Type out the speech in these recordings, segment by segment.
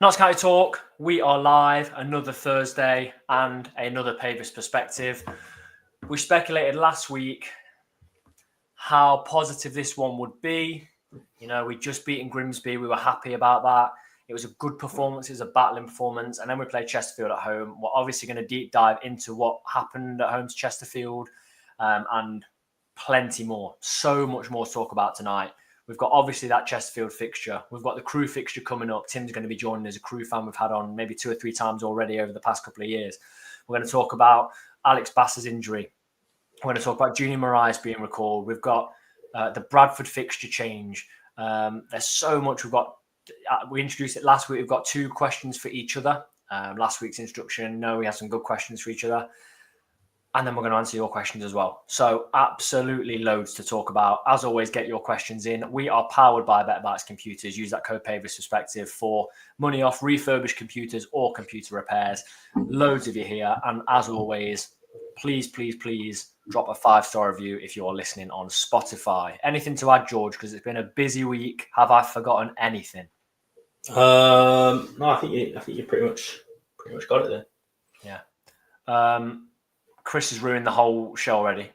Notts County Talk, we are live, another Thursday and another Pavis perspective. We speculated last week how positive this one would be. You know, we'd just beaten Grimsby. We were happy about that. It was a good performance. It was a battling performance. And then we played Chesterfield at home. We're obviously going to deep dive into what happened at home to Chesterfield and plenty more. So much more to talk about tonight. We've got obviously that Chesterfield fixture. We've got the Crewe fixture coming up. Tim's going to be joining as a Crewe fan we've had on maybe 2 or 3 times already over the past couple of years. We're going to talk about Alex Bass's injury. We're going to talk about Junior Marias being recalled. We've got the Bradford fixture change. There's so much. We introduced it last week. We've got 2 questions for each other. Last week's introduction. No, we have some good questions for each other. And then we're going to answer your questions as well. So absolutely loads to talk about. As always, get your questions in. We are powered by Better Bytes Computers. Use that code Pavis perspective for money off refurbished computers or computer repairs. Loads of you here. And as always, please drop a 5-star review if you're listening on Spotify. Anything to add, George? Because it's been a busy week. Have I forgotten anything? No, I think you pretty much got it there. Yeah. Chris has ruined the whole show already.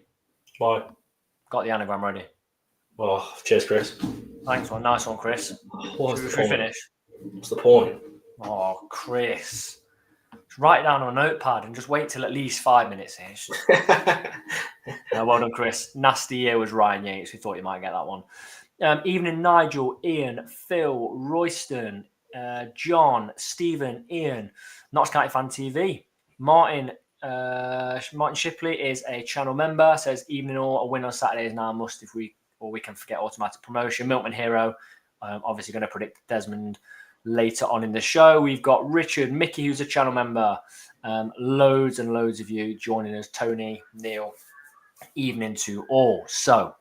Why? Got the anagram ready. Oh, cheers, Chris. Thanks, one. Nice one, Chris. Should we finish? What's the point? Oh, Chris. Just write it down on a notepad and just wait till at least 5 minutes here. Well done, Chris. Nasty year was Ryan Yates. We thought you might get that one. Evening, Nigel, Ian, Phil, Royston, John, Stephen, Ian, Notts County Fan TV. Martin Shipley is a channel member. Says evening all. A win on Saturday is now a must if we can forget automatic promotion. Milkman Hero, obviously going to predict Desmond later on in the show. We've got Richard, Mickey, who's a channel member. Loads and loads of you joining us. Tony, Neil. Evening to all. So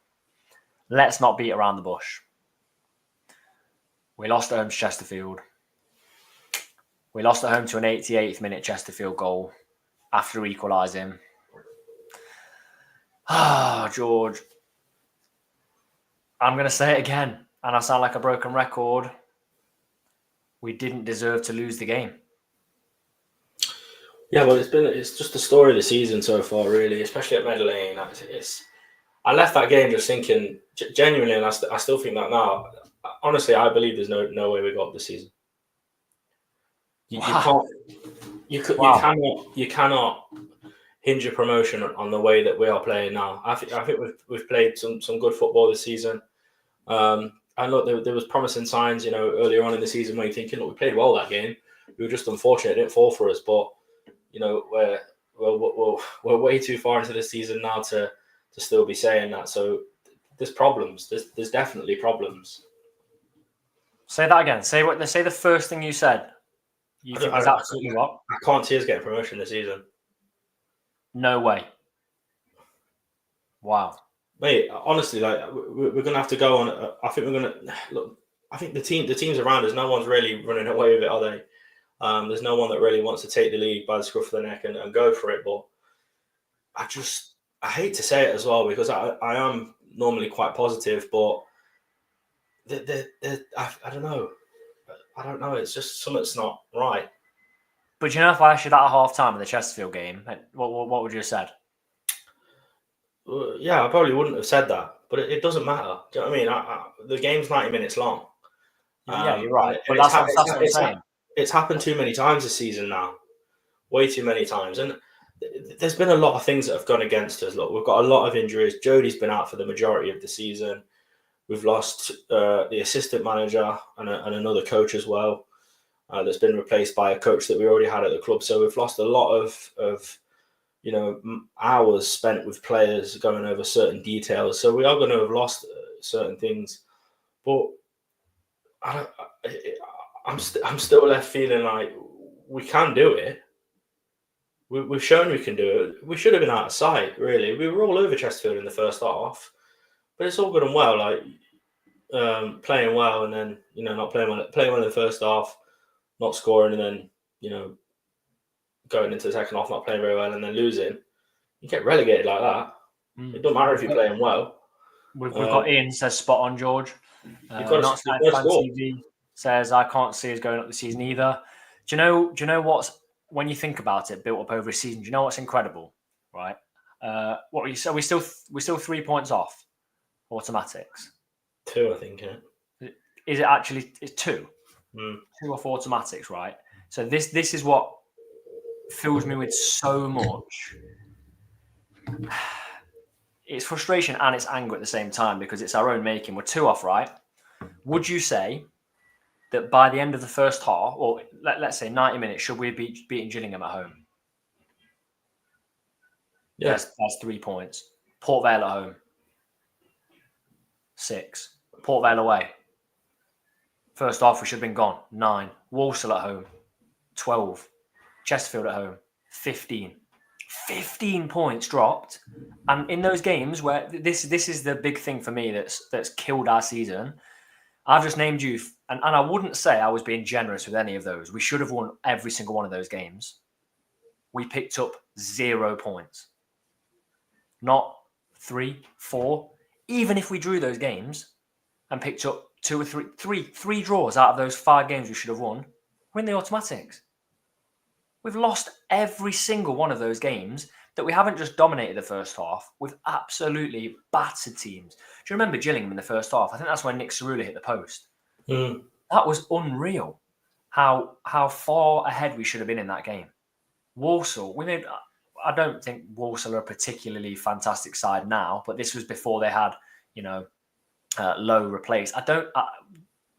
let's not beat around the bush. We lost at home to Chesterfield. We lost at home to an 88th minute Chesterfield goal after equalising. George. I'm going to say it again, and I sound like a broken record. We didn't deserve to lose the game. Yeah, well, it's just the story of the season so far, really, especially at Meadow Lane. I left that game just thinking, genuinely, and I still think that now. Honestly, I believe there's no way we got this season. You cannot hinge your promotion on the way that we are playing now. I think we've played some good football this season. And look, there was promising signs, earlier on in the season where you're thinking, look, we played well that game. We were just unfortunate; it didn't fall for us. But we're way too far into the season now to still be saying that. So there's problems. There's definitely problems. Say that again. Say the first thing you said. You think there's absolutely what? I can't see us getting promotion this season. No way. Wow. Mate, honestly, we're going to have to go on. I think we're going to look. I think the teams around us, no one's really running away with it, are they? There's no one that really wants to take the league by the scruff of the neck and go for it. But I hate to say it as well because I am normally quite positive, but I don't know. I don't know. It's just something's not right. But if I asked you that at half-time in the Chesterfield game, what would you have said? Yeah, I probably wouldn't have said that, but it doesn't matter. Do you know what I mean? The game's 90 minutes long. Yeah, you're right. But that's what I'm saying. It's happened too many times this season now. Way too many times. And there's been a lot of things that have gone against us. Look, we've got a lot of injuries. Jody's been out for the majority of the season. We've lost the assistant manager and another coach as well. That's been replaced by a coach that we already had at the club. So we've lost a lot of hours spent with players going over certain details. So we are going to have lost certain things. But I'm still left feeling like we can do it. We've shown we can do it. We should have been out of sight, really. We were all over Chesterfield in the first half. But it's all good and well, playing well and then, not playing well in the first half, not scoring and then, going into the second half, not playing very well and then losing. You get relegated like that. It doesn't matter if you're playing well. We've got Ian says spot on, George. You've got to score. TV. says, I can't see us going up the season either. Do you know what's, when you think about it, built up over a season, do you know what's incredible, right? What are you? So we're still 3 points off automatics. 2, I think. Yeah. Is it actually? It's 2. Mm. 2 off automatics, right? So this is what fills me with so much. It's frustration and it's anger at the same time because it's our own making. We're 2 off, right? Would you say that by the end of the first half, or let's say 90 minutes, should we be beating Gillingham at home? Yeah. That's 3 points. Port Vale at home, 6. Port Vale away. First half, we should have been gone, 9. Walsall at home, 12. Chesterfield at home, 15. 15 points dropped. And in those games where this is the big thing for me that's killed our season, I've just named you, and I wouldn't say I was being generous with any of those. We should have won every single one of those games. We picked up 0 points. Not 3, 4. Even if we drew those games and picked up 2 or 3 draws out of those 5 games we should have won, we're in the automatics. We've lost every single one of those games that we haven't just dominated the first half. We've absolutely battered teams. Do you remember Gillingham in the first half? I think that's when Nick Cerulli hit the post. Mm. That was unreal. How far ahead we should have been in that game. Walsall, I don't think Walsall are a particularly fantastic side now, but this was before they had, Low replaced.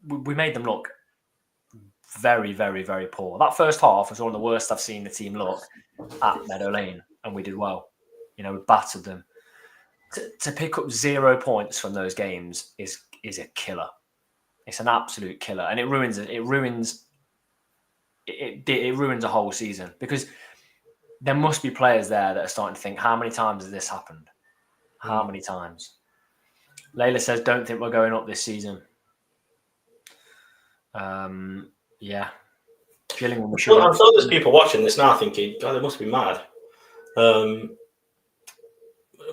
We made them look very, very, very poor. That first half was one of the worst I've seen the team look at Meadow Lane, and we did well. We battered them. To pick up 0 points from those games is a killer. It's an absolute killer, and it ruins a whole season because there must be players there that are starting to think, how many times has this happened? How many times? Layla says, don't think we're going up this season. Yeah. Gillingham, I'm sure there's people watching this now thinking, God, they must be mad.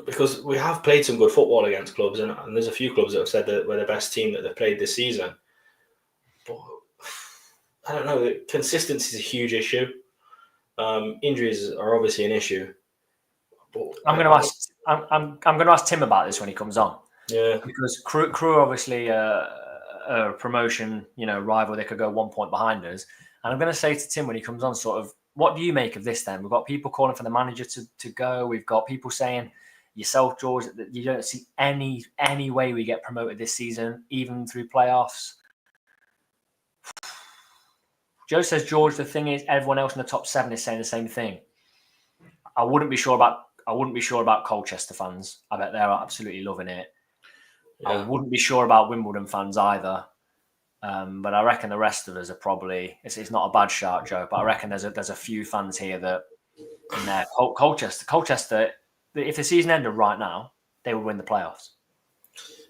Because we have played some good football against clubs, and there's a few clubs that have said that we're the best team that they've played this season. But I don't know. Consistency is a huge issue. Injuries are obviously an issue. But I'm going to ask Tim about this when he comes on. Yeah, because Crewe obviously a promotion, rival. They could go 1 point behind us. And I'm going to say to Tim when he comes on, sort of, what do you make of this then? We've got people calling for the manager to go. We've got people saying, yourself, George, that you don't see any way we get promoted this season, even through playoffs. Joe says, George, the thing is, everyone else in the top 7 is saying the same thing. I wouldn't be sure about Colchester fans. I bet they're absolutely loving it. Yeah. I wouldn't be sure about Wimbledon fans either. But I reckon the rest of us are probably. It's not a bad shout, Joe. But I reckon there's a few fans here that in there. Colchester. If the season ended right now, they would win the playoffs.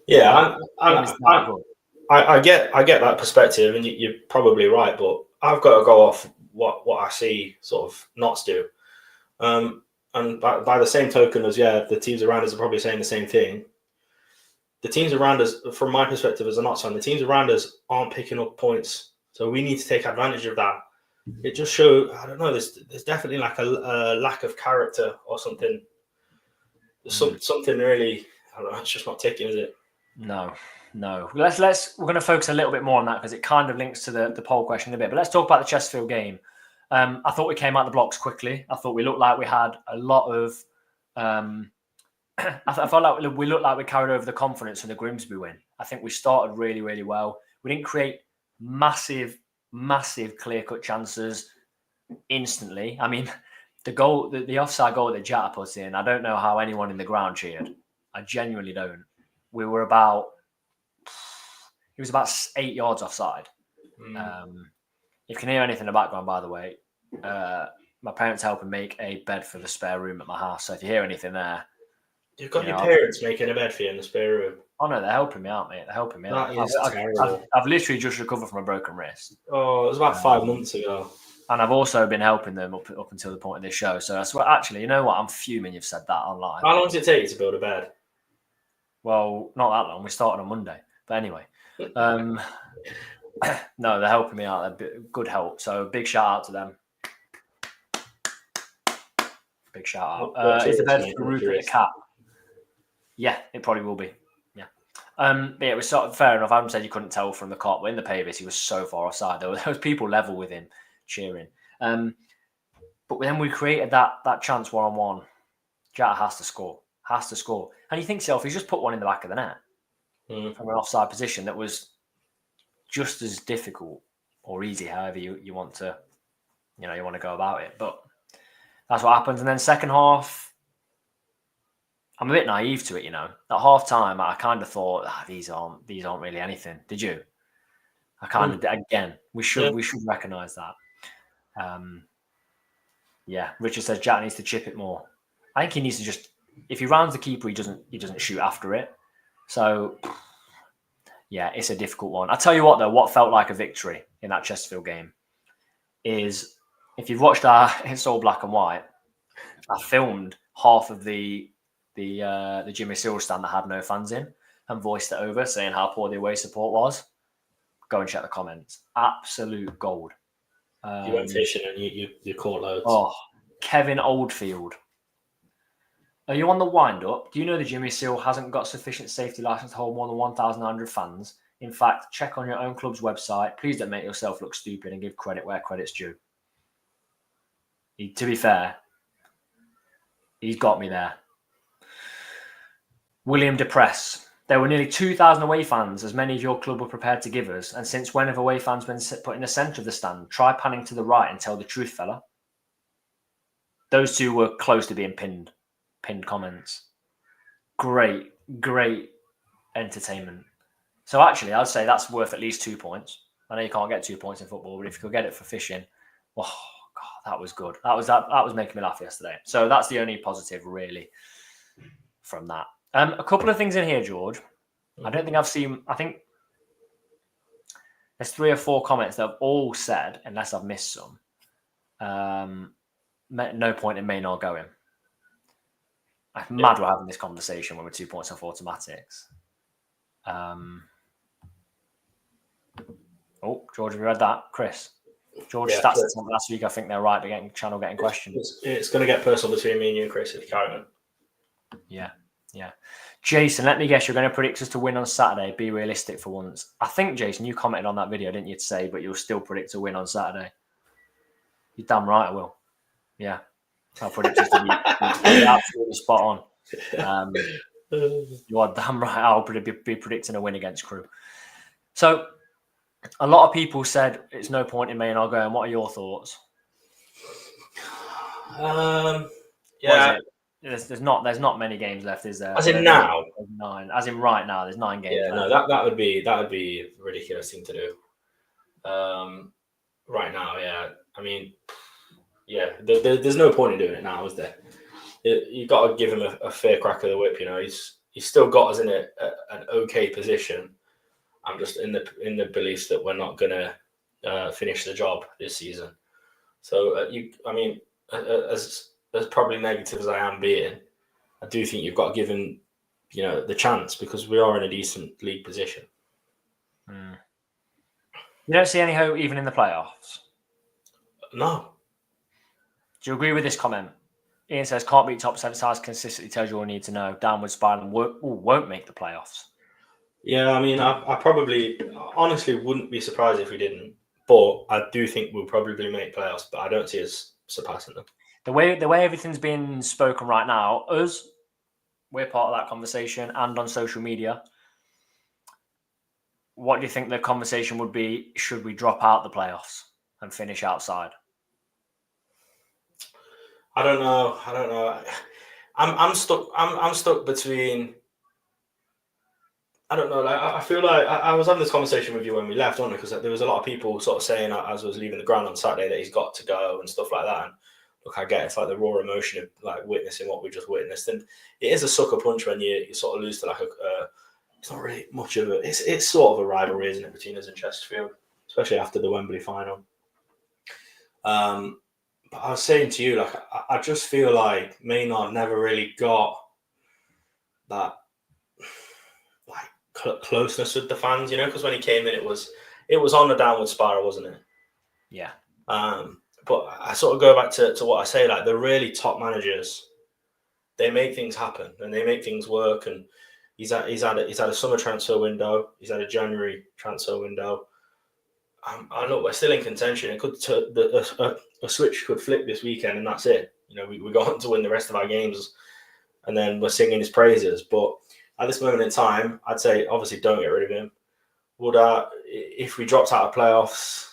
Yeah, I get that perspective, and you're probably right. But I've got to go off what I see sort of Notts do. And by the same token as the teams around us are probably saying the same thing. The teams around us, from my perspective as a Notts fan, the teams around us aren't picking up points, so we need to take advantage of that. It just shows, I don't know, there's definitely like a lack of character or something. Something really, I don't know, it's just not ticking, is it? No. We're going to focus a little bit more on that because it kind of links to the poll question a bit. But let's talk about the Chesterfield game. I thought we came out the blocks quickly. I thought we looked like we had a lot of. I felt like we looked like we carried over the confidence from the Grimsby win. I think we started really, really well. We didn't create massive clear-cut chances instantly. I mean, the goal, the offside goal that Jata put in, I don't know how anyone in the ground cheered. I genuinely don't. It was about 8 yards offside. If you can hear anything in the background, by the way, my parents helping make a bed for the spare room at my house. So if you hear anything there, you've got your parents making a bed for you in the spare room. Oh no, they're helping me out, mate. They're helping me out. That is terrible. I've literally just recovered from a broken wrist. Oh, it was about 5 months ago. And I've also been helping them up until the point of this show. So I swear, actually, you know what? I'm fuming you've said that online. How long does it take you to build a bed? Well, not that long. We started on Monday. But anyway. No, they're helping me out. They're good help. So big shout out to them. Big shout out. Is the bed for Rupert the cat? Yeah, it probably will be. Yeah. But yeah, it was sort of fair enough. Adam said you couldn't tell from the cop, but in the Pavis, he was so far offside. There was people level with him cheering. But then we created that chance 1-on-1. Jata has to score. And you think to yourself, he's just put one in the back of the net from an offside position that was just as difficult or easy, however you want to, you want to go about it. But that's what happens. And then second half, I'm a bit naive to it, At half time, I kind of thought, these aren't really anything. Did you? I kind of again. We should recognise that. Yeah, Richard says Jack needs to chip it more. I think he needs to just, if he rounds the keeper, he doesn't shoot after it. So yeah, it's a difficult one. I tell you what, though, what felt like a victory in that Chesterfield game is, if you've watched It's All Black and White, I filmed half of the Jimmy Seal stand that had no fans in and voiced it over, saying how poor the away support was. Go and check the comments. Absolute gold. You went fishing and you caught loads. Oh, Kevin Oldfield. Are you on the wind-up? Do you know the Jimmy Seal hasn't got sufficient safety license to hold more than 1,900 fans? In fact, check on your own club's website. Please don't make yourself look stupid and give credit where credit's due. To be fair, he's got me there. William Depress. There were nearly 2,000 away fans, as many of your club were prepared to give us. And since when have away fans been put in the centre of the stand? Try panning to the right and tell the truth, fella. Those two were close to being pinned comments. Great entertainment. So actually, I'd say that's worth at least 2 points. I know you can't get 2 points in football, but if you could get it for fishing, oh God, that was good. That was making me laugh yesterday. So that's the only positive really from that. A couple of things in here, George. I don't think I've seen. I think there's 3 or 4 comments that have all said, unless I've missed some. No point in Maynard going. I'm mad we're having this conversation when we're 2 points off automatics. George, have you read that? Chris? George stats last week. I think they're right. They're getting questions. It's going to get personal between me and you and Chris if you carry on. Yeah. Jason, let me guess, you're going to predict us to win on Saturday. Be realistic for once. I think, Jason, you commented on that video, didn't you, to say, but you'll still predict to win on Saturday. You're damn right I will. Yeah. I'll predict us to be absolutely spot on. You are damn right I'll be predicting a win against Crewe. So, a lot of people said it's no point in Maynard going. What are your thoughts? Yeah. There's not many games left, is there? As in now? 9. As in right now, there's 9 games left. No, that would be a ridiculous thing to do. Right now, yeah. I mean, yeah, there's no point in doing it now, is there? You've got to give him a fair crack of the whip. He's still got us in an okay position. I'm just in the belief that we're not gonna finish the job this season. So as probably negative as I am being, I do think you've got to give him, the chance, because we are in a decent league position. You don't see any hope even in the playoffs? No. Do you agree with this comment? Ian says, can't beat top 7 sides consistently, tells you all you need to know. Downward spiral won't make the playoffs. Yeah, I mean, I probably, honestly, wouldn't be surprised if we didn't. But I do think we'll probably make playoffs, but I don't see us surpassing them. The way everything's being spoken right now, we're part of that conversation, and on social media. What do you think the conversation would be? Should we drop out the playoffs and finish outside? I don't know. I'm stuck. I'm stuck between. I don't know. Like, I feel like I was having this conversation with you when we left, wasn't it? Because there was a lot of people sort of saying as I was leaving the ground on Saturday that he's got to go and stuff like that. And look, I get it. It's like the raw emotion of like witnessing what we just witnessed, and it is a sucker punch when you sort of lose to like it's not really much of a. It's sort of a rivalry, isn't it, between us and Chesterfield, especially after the Wembley final. But I was saying to you, like, I just feel like Maynard never really got that like closeness with the fans, because when he came in, it was it was on the downward spiral, wasn't it? Yeah. But I sort of go back to what I say, like the really top managers, they make things happen and they make things work. And he's had a summer transfer window, he's had a January transfer window. I look, we're still in contention. It could a switch could flip this weekend, and that's it. You know, we got on to win the rest of our games, and then we're singing his praises. But at this moment in time, I'd say obviously don't get rid of him. Would if we dropped out of playoffs?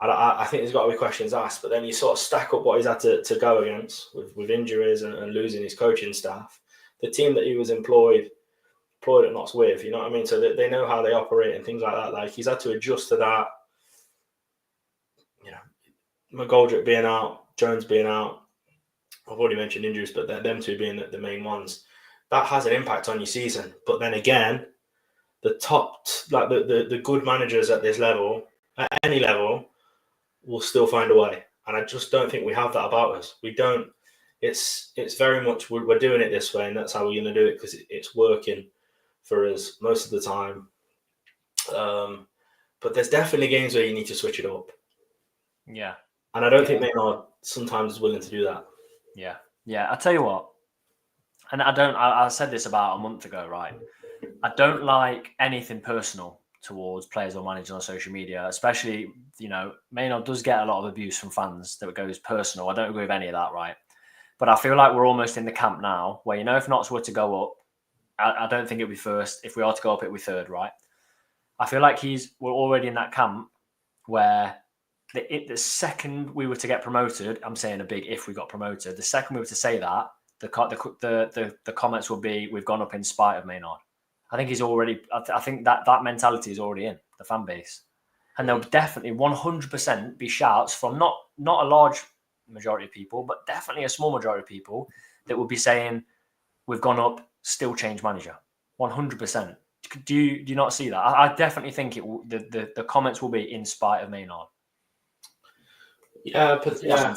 I think there's got to be questions asked, but then you sort of stack up what he's had to go against with injuries and losing his coaching staff. The team that he was employed at Notts with, you know what I mean? So they know how they operate and things like that. Like he's had to adjust to that. You know, McGoldrick being out, Jones being out. I've already mentioned injuries, but them two being the main ones. That has an impact on your season. But then again, the top, like the good managers at this level, at any level, will still find a way. And I just don't think we have that about us. We don't. It's very much we're doing it this way, and that's how we're going to do it because it's working for us most of the time. But there's definitely games where you need to switch it up. Yeah. And I don't think Maynard sometimes is willing to do that. Yeah. Yeah. I'll tell you what. And I said this about a month ago, right? I don't like anything personal towards players or managers on social media, especially, you know, Maynard does get a lot of abuse from fans that goes personal. I don't agree with any of that, right? But I feel like we're almost in the camp now where, you know, if Notts were to go up, I don't think it'll be first. If we are to go up, it'll be third, right? I feel like we're already in that camp where the second we were to get promoted, I'm saying a big if we got promoted, the second we were to say that, the comments will be, we've gone up in spite of Maynard. I think he's already, I think that mentality is already in the fan base. And there'll definitely 100% be shouts from not a large majority of people, but definitely a small majority of people that will be saying, we've gone up, still change manager. 100%. Do you not see that? I definitely think it will, the comments will be in spite of Maynard. Yeah, but yeah,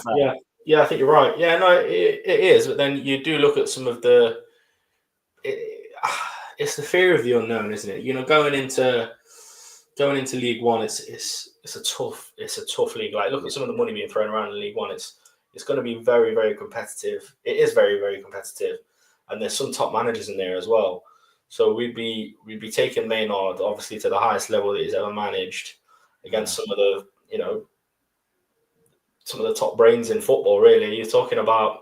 I think you're right. Yeah, no, it is. But then you do look at some of the. It's the fear of the unknown, isn't it? You know, going into League One, it's a tough league. Like, look at some of the money being thrown around in League One. It's going to be very, very competitive. It is very, very competitive, and there's some top managers in there as well. So we'd be taking Maynard obviously to the highest level that he's ever managed against some of the, you know, some of the top brains in football. Really, you're talking about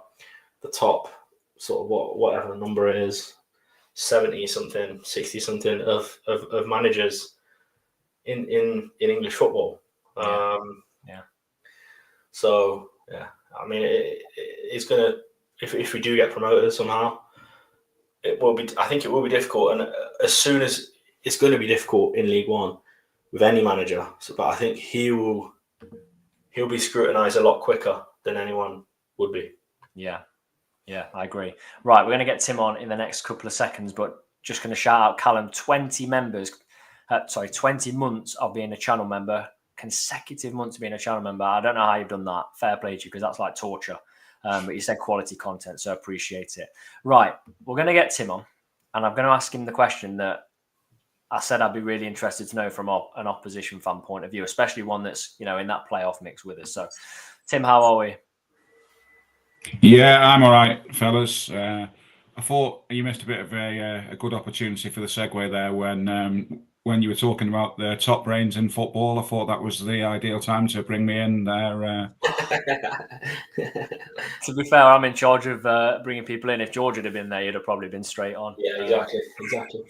the top sort of whatever number it is. 70 something, 60 something of managers in English football. Yeah. So yeah, I mean, it's gonna if we do get promoted somehow, it will be. I think it will be difficult, and as soon as it's going to be difficult in League One with any manager. So, but I think he'll be scrutinised a lot quicker than anyone would be. Yeah, I agree. Right, we're going to get Tim on in the next couple of seconds, but just going to shout out Callum, 20 months of being a channel member, consecutive months of being a channel member. I don't know how you've done that. Fair play to you, because that's like torture. But you said quality content, so I appreciate it. Right, we're going to get Tim on, and I'm going to ask him the question that I said I'd be really interested to know from an opposition fan point of view, especially one that's, you know, in that playoff mix with us. So, Tim, how are we? Yeah, I'm all right, fellas. I thought you missed a bit of a good opportunity for the segue there when you were talking about the top brains in football. I thought that was the ideal time to bring me in there. To be fair, I'm in charge of bringing people in. If George had been there, you'd have probably been straight on. Yeah, exactly.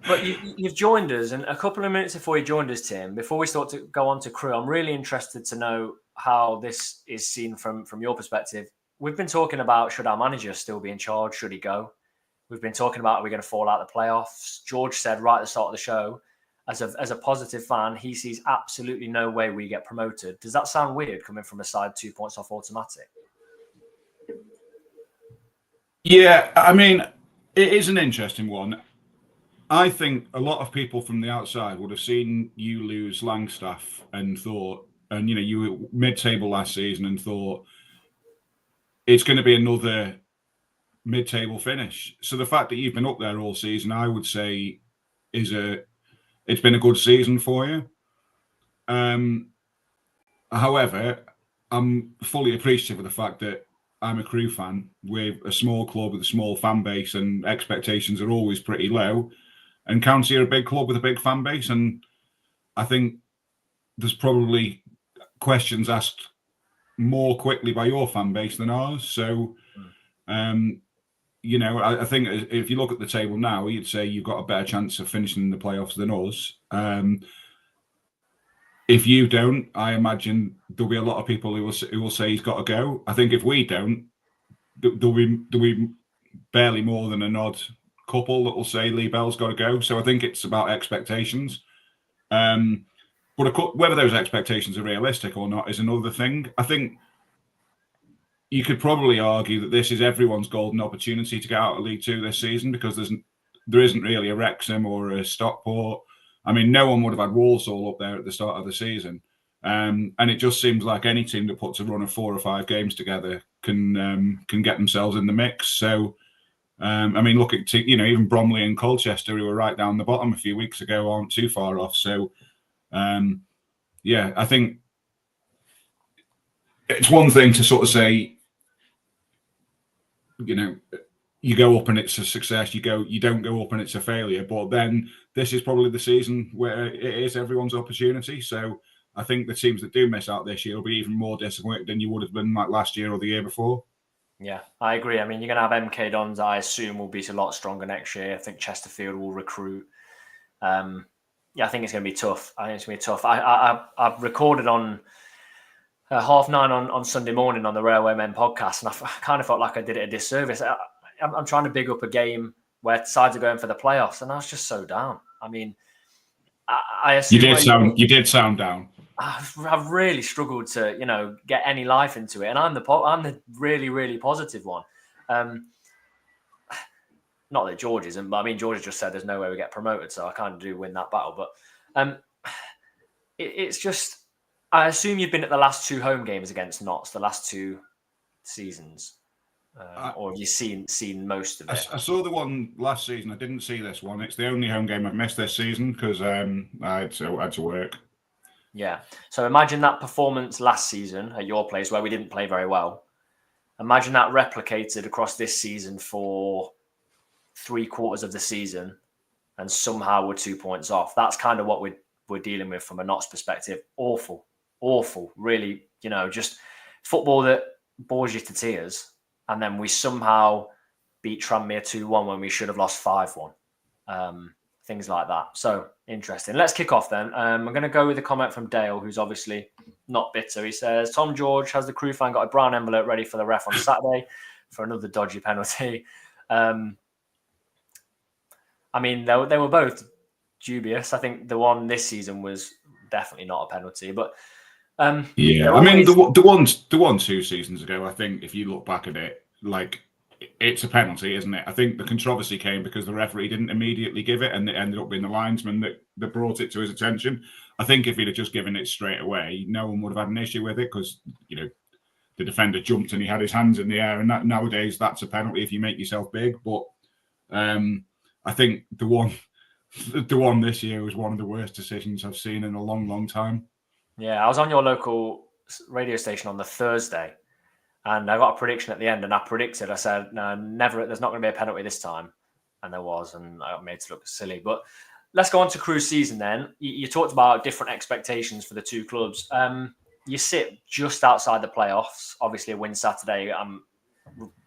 But you've joined us, and a couple of minutes before you joined us, Tim, before we start to go on to Crewe, I'm really interested to know how this is seen from your perspective. We've been talking about, should our manager still be in charge? Should he go? We've been talking about, are we going to fall out of the playoffs? George said right at the start of the show, as a positive fan, he sees absolutely no way we get promoted. Does that sound weird coming from a side 2 points off automatic? Yeah, I mean, it is an interesting one. I think a lot of people from the outside would have seen you lose Langstaff and thought, and you know, you were mid-table last season and thought it's going to be another mid-table finish. So the fact that you've been up there all season, I would say, is a it's been a good season for you. However, I'm fully appreciative of the fact that I'm a Crewe fan. We're a small club with a small fan base, and expectations are always pretty low. And County are a big club with a big fan base, and I think there's probably questions asked more quickly by your fan base than ours. So, you know, I think if you look at the table now, you'd say you've got a better chance of finishing in the playoffs than us. If you don't, I imagine there'll be a lot of people who will say he's got to go. I think if we don't, there'll be barely more than an odd couple that will say Lee Bell's got to go. So I think it's about expectations. But whether those expectations are realistic or not is another thing. I think you could probably argue that this is everyone's golden opportunity to get out of League Two this season, because there isn't really a Wrexham or a Stockport. I mean, no one would have had Walsall up there at the start of the season. And it just seems like any team that puts a run of 4 or 5 games together can get themselves in the mix. So, I mean, look at, even Bromley and Colchester, who were right down the bottom a few weeks ago, aren't too far off. So, yeah, I think it's one thing to sort of say, you go up and it's a success, you don't go up and it's a failure. But then this is probably the season where it is everyone's opportunity. So I think the teams that do miss out this year will be even more disappointed than you would have been like last year or the year before. Yeah, I agree. I mean, you're going to have MK Dons, I assume, will be a lot stronger next year. I think Chesterfield will recruit. Yeah, I think it's going to be tough. I've recorded on 9:30 on Sunday morning on the Railway Men podcast, and I kind of felt like I did it a disservice. I'm trying to big up a game where sides are going for the playoffs, and I was just so down. I mean, I assume you did sound down. I've really struggled to, get any life into it, and I'm the really, really positive one. Not that George isn't, but I mean, George just said there's no way we get promoted, so I kind of do win that battle. But it's just, I assume you've been at the last 2 home games against Notts, the last 2 seasons, or have you seen most of it? I saw the one last season. I didn't see this one. It's the only home game I've missed this season because I had to work. Yeah. So imagine that performance last season at your place where we didn't play very well. Imagine that replicated across this season for 3/4 of the season, and somehow we're 2 points off. That's kind of what we're dealing with from a Notts perspective. Awful, really, just football that bores you to tears. And then we somehow beat Tranmere 2-1 when we should have lost 5-1. Things like that. So interesting. Let's kick off then. I'm going to go with a comment from Dale, who's obviously not bitter. He says, Tom George, has the Crewe fan got a brown envelope ready for the ref on Saturday for another dodgy penalty? I mean, they were both dubious. I think the one this season was definitely not a penalty, but yeah, I mean, the one 2 seasons ago, I think if you look back at it, like, it's a penalty, isn't it? I think the controversy came because the referee didn't immediately give it, and it ended up being the linesman that brought it to his attention. I think if he'd have just given it straight away, no one would have had an issue with it, because the defender jumped and he had his hands in the air, and nowadays that's a penalty if you make yourself big. But I think the one this year was one of the worst decisions I've seen in a long, long time. Yeah, I was on your local radio station on the Thursday, and I got a prediction at the end, and I said, no, never, there's not going to be a penalty this time. And there was, and I got made to look silly. But let's go on to Crewe season then. You talked about different expectations for the 2 clubs. You sit just outside the playoffs. Obviously, a win Saturday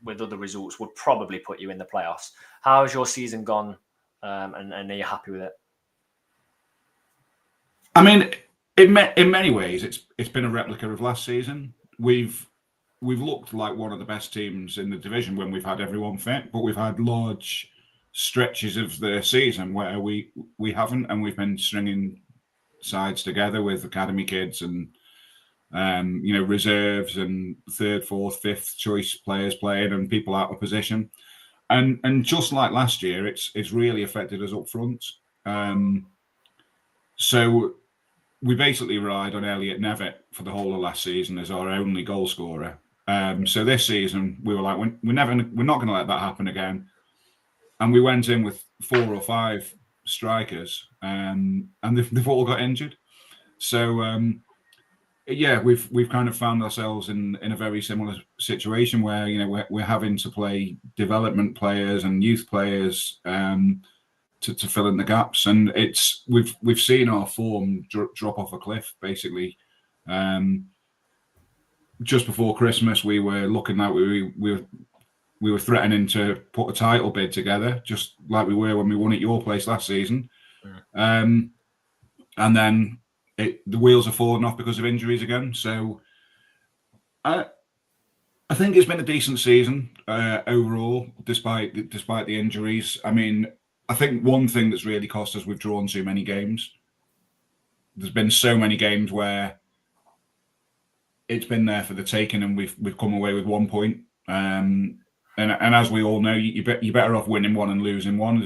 with other results would probably put you in the playoffs. How has your season gone, and are you happy with it? I mean, in many ways, it's been a replica of last season. We've looked like one of the best teams in the division when we've had everyone fit, but we've had large stretches of the season where we haven't, and we've been stringing sides together with academy kids and reserves and 3rd, 4th, 5th choice players playing and people out of position, and just like last year, it's really affected us up front. So we basically relied on Elliot Nevitt for the whole of last season as our only goal scorer. So this season we were like, we're not going to let that happen again. And we went in with 4 or 5 strikers, and they've all got injured. So yeah, we've kind of found ourselves in a very similar situation where we're having to play development players and youth players to fill in the gaps, and we've seen our form drop off a cliff basically. Just before Christmas, we were looking like we were threatening to put a title bid together, just like we were when we won at your place last season. And then the wheels are falling off because of injuries again. So I think it's been a decent season overall, despite the injuries. I mean, I think one thing that's really cost us, we've drawn too many games. There's been so many games where it's been there for the taking, and we've come away with 1 point. And as we all know, you're better off winning one and losing one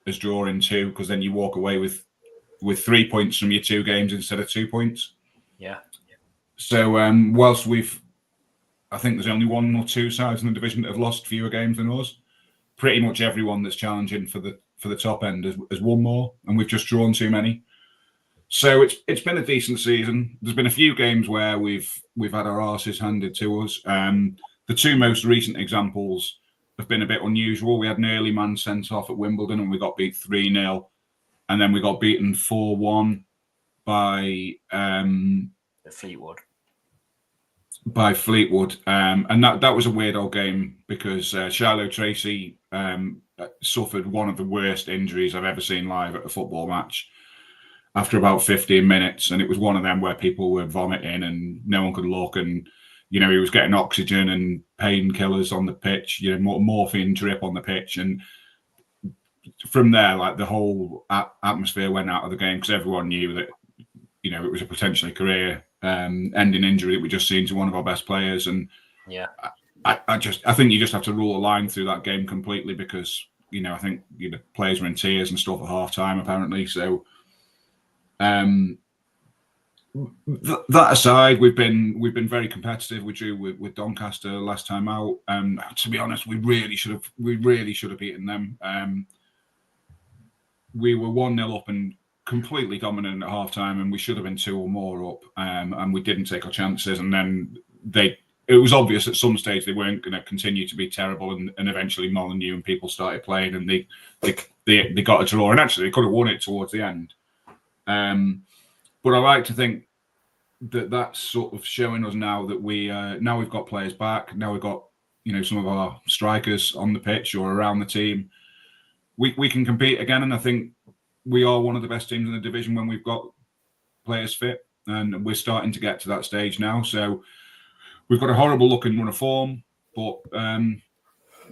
as drawing two, because then you walk away with 3 points from your 2 games instead of 2 points. Yeah. So whilst I think there's only 1 or 2 sides in the division that have lost fewer games than us. Pretty much everyone that's challenging for the top end has won more, and we've just drawn too many. So it's been a decent season. There's been a few games where we've had our arses handed to us. The 2 most recent examples have been a bit unusual. We had an early man sent off at Wimbledon, and we got beat 3-0, and then we got beaten 4-1 by Fleetwood. By Fleetwood, and that was a weird old game because Shiloh Tracy suffered one of the worst injuries I've ever seen live at a football match after about 15 minutes, and it was one of them where people were vomiting and no one could look, and he was getting oxygen and painkillers on the pitch, morphine drip on the pitch, and from there, like, the whole atmosphere went out of the game because everyone knew that it was a potentially career ending injury that we just seen to one of our best players. And yeah, I think you just have to rule a line through that game completely because I think players were in tears and stuff at half time apparently. So that aside, we've been very competitive. We drew with Doncaster last time out. To be honest, we really should have beaten them. We were 1-0 up and completely dominant at half time, and we should have been 2 or more up, and we didn't take our chances. And then it was obvious at some stage they weren't going to continue to be terrible, and eventually Molyneux and people started playing, and they got a draw, and actually they could have won it towards the end. But I like to think that that's sort of showing us now that now we've got players back. Now we've got some of our strikers on the pitch or around the team. We can compete again, and I think we are one of the best teams in the division when we've got players fit, and we're starting to get to that stage now. So we've got a horrible looking run of form, but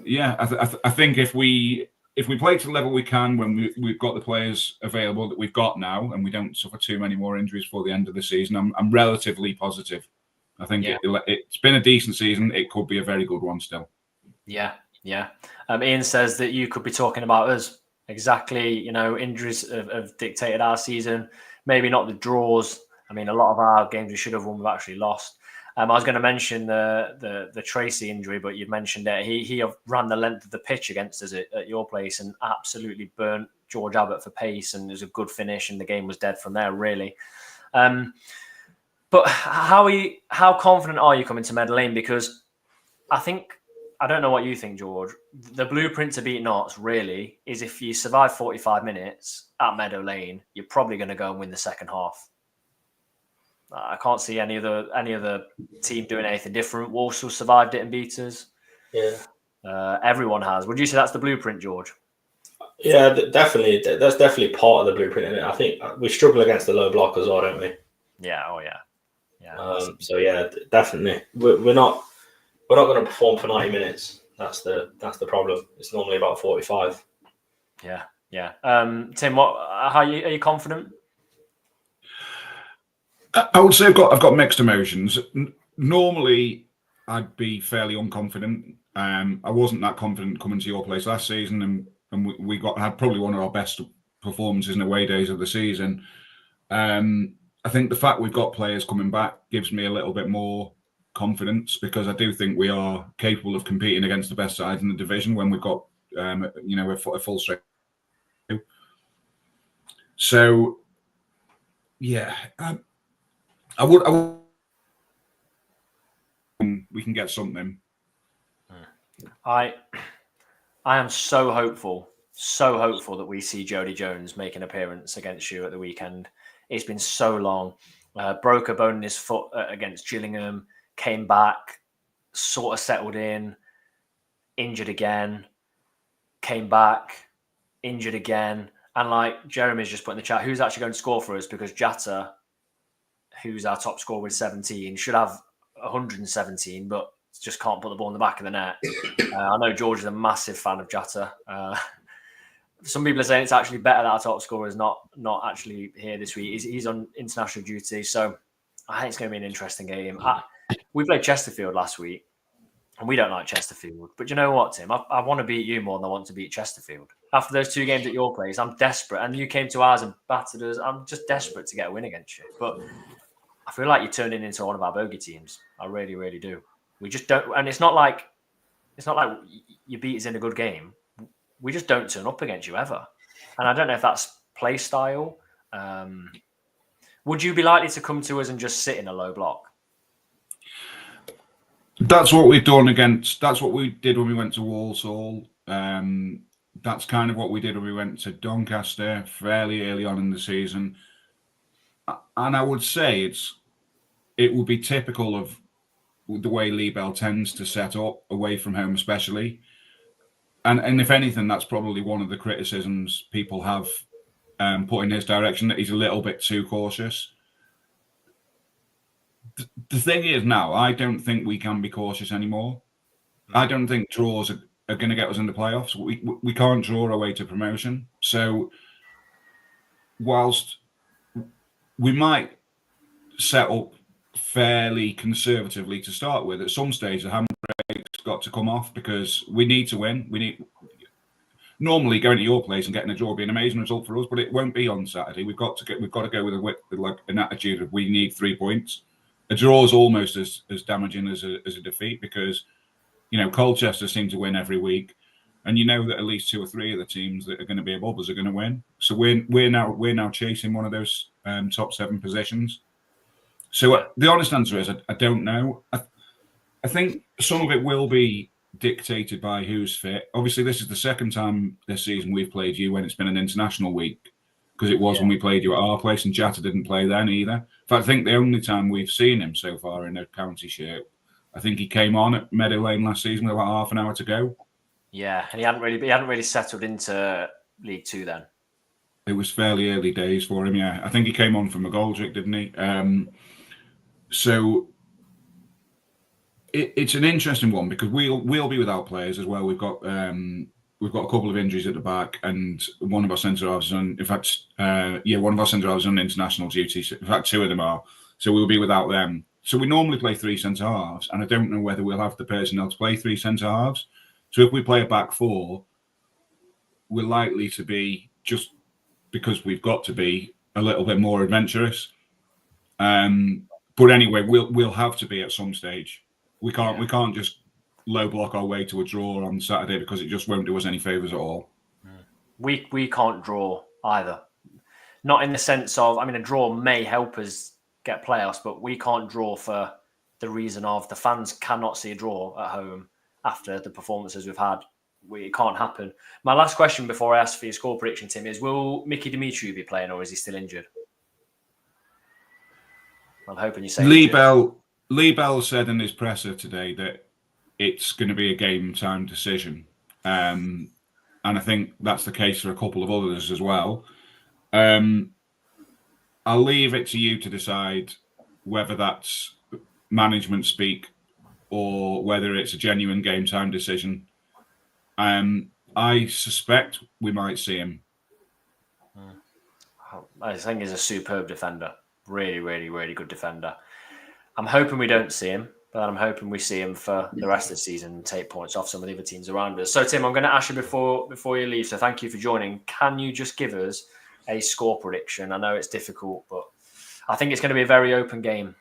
yeah, I think if we play to the level we can when we've got the players available that we've got now, and we don't suffer too many more injuries before the end of the season, I'm relatively positive. I think it's been a decent season. It could be a very good one still. Yeah. Ian says that you could be talking about us. Exactly, injuries have dictated our season. Maybe not the draws. I mean, a lot of our games we should have won, we've actually lost. I was going to mention the Tracy injury, but you've mentioned it. He ran the length of the pitch against us at your place and absolutely burnt George Abbott for pace, and it was a good finish, and the game was dead from there, really. But how confident are you coming to Meadow Lane? Because I don't know what you think, George. The blueprint to beat Notts really is if you survive 45 minutes at Meadow Lane, you're probably going to go and win the second half. I can't see any other team doing anything different. Walsall survived it and beat us. Yeah. Everyone has. Would you say that's the blueprint, George? Yeah, definitely. That's definitely part of the blueprint in it. I think we struggle against the low block as well, don't we? Yeah. Oh, yeah. So yeah, definitely. We're not going to perform for 90 minutes. That's the problem. It's normally about 45. Yeah. Tim, are you confident? I would say I've got mixed emotions. Normally, I'd be fairly unconfident. I wasn't that confident coming to your place last season, and we had probably one of our best performances in away days of the season. I think the fact we've got players coming back gives me a little bit more confidence, because I do think we are capable of competing against the best sides in the division when we've got a full strength. So, yeah, I would we can get something. I am so hopeful that we see Jody Jones make an appearance against you at the weekend. It's been so long. Broke a bone in his foot against Gillingham, came back, sort of settled in, injured again, came back, injured again. And like Jeremy's just put in the chat, who's actually going to score for us? Because Jatta, who's our top scorer with 17, should have 117, but just can't put the ball in the back of the net. I know George is a massive fan of Jatta. Some people are saying it's actually better that our top scorer is not actually here this week. He's on international duty, so I think it's going to be an interesting game. We played Chesterfield last week, and we don't like Chesterfield. But you know what, Tim? I want to beat you more than I want to beat Chesterfield. After those 2 games at your place, I'm desperate. And you came to ours and battered us. I'm just desperate to get a win against you. But I feel like you're turning into one of our bogey teams. I really, really do. We just don't, and it's not like you beat us in a good game. We just don't turn up against you ever. And I don't know if that's play style. Would you be likely to come to us and just sit in a low block? That's what we've done that's what we did when we went to Walsall. That's kind of what we did when we went to Doncaster fairly early on in the season. And I would say it would be typical of the way Lee Bell tends to set up away from home, especially. And if anything, that's probably one of the criticisms people have put in his direction, that he's a little bit too cautious. The thing is now, I don't think we can be cautious anymore. I don't think draws are going to get us in the playoffs. We can't draw our way to promotion. So whilst we might set up fairly conservatively to start with, at some stage the handbrake's got to come off, because we need to win. Normally going to your place and getting a draw would be an amazing result for us, but it won't be on Saturday. We've got to go with like an attitude of we need 3 points. A draw is almost as damaging as a defeat, because Colchester seem to win every week, and that at least 2 or 3 of the teams that are going to be above us are going to win. So we're now chasing one of those top 7 positions. So the honest answer is I don't know. I think some of it will be dictated by who's fit. Obviously, this is the second time this season we've played you when it's been an international week, because it was when we played you at our place, and Jatta didn't play then either. In fact, I think the only time we've seen him so far in a county shirt, I think he came on at Meadow Lane last season with about half an hour to go. Yeah, and he hadn't really settled into League Two then. It was fairly early days for him. Yeah, I think he came on from McGoldrick, didn't he? So it's an interesting one, because we'll be without players as well. We've got a couple of injuries at the back, and one of our centre halves is on. In fact, one of our centre halves is on international duty. In fact, 2 of them are. So we'll be without them. So we normally play 3 centre halves, and I don't know whether we'll have the personnel to play 3 centre halves. So if we play a back 4, we're likely to be, just because we've got to be, a little bit more adventurous. But anyway, we'll have to be at some stage. We can't just low block our way to a draw on Saturday, because it just won't do us any favours at all. We can't draw either. Not in the sense of, a draw may help us get playoffs, but we can't draw for the reason of the fans cannot see a draw at home after the performances we've had. It can't happen. My last question before I ask for your score prediction, Tim, is will Mickey Dimitriou be playing, or is he still injured? I'm hoping you say Lee Bell said in his presser today that it's going to be a game time decision. And I think that's the case for a couple of others as well. I'll leave it to you to decide whether that's management speak or whether it's a genuine game time decision. I suspect we might see him. I think he's a superb defender. Really, really, really good defender. I'm hoping we don't see him, but I'm hoping we see him for the rest of the season and take points off some of the other teams around us. So, Tim, I'm going to ask you before you leave, so thank you for joining. Can you just give us a score prediction? I know it's difficult, but I think it's going to be a very open game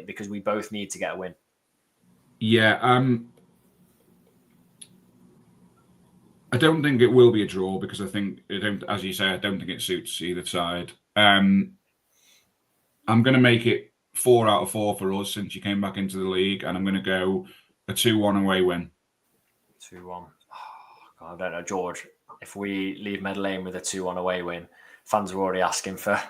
because we both need to get a win. Yeah. I don't think it will be a draw because I think, as you say, I don't think it suits either side. I'm going to make it 4 out of 4 for us since you came back into the league, and I'm going to go a 2-1 away win. 2-1. Oh, God, I don't know, George. If we leave Meadow Lane with a 2-1 away win, fans are already asking for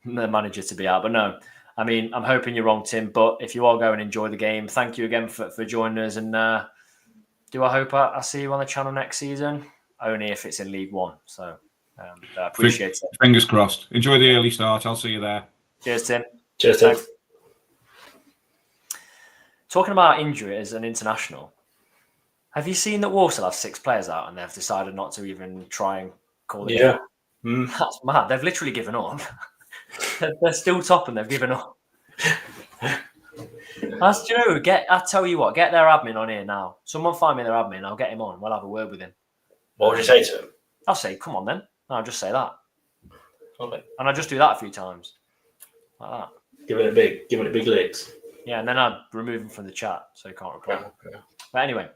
the manager to be out. But no, I mean, I'm hoping you're wrong, Tim. But if you all go and enjoy the game, thank you again for joining us. And do I hope I see you on the channel next season? Only if it's in League One. So I appreciate it. Fingers crossed. Enjoy the early start. I'll see you there. Cheers, Tim. Cheers, Tim. Thanks. Talking about injury as an international, have you seen that Walsall have 6 players out and they've decided not to even try and call the game? That's mad. They've literally given up. They're still top and they've given up. That's true. I tell you what, get their admin on here now. Someone find me their admin. I'll get him on. We'll have a word with him. What would you say to him? I'll say, come on then. I'll just say that. Okay. And I'll just do that a few times. Like that. Giving it big licks. Yeah, and then I'd remove him from the chat so he can't reply. Okay. But anyway,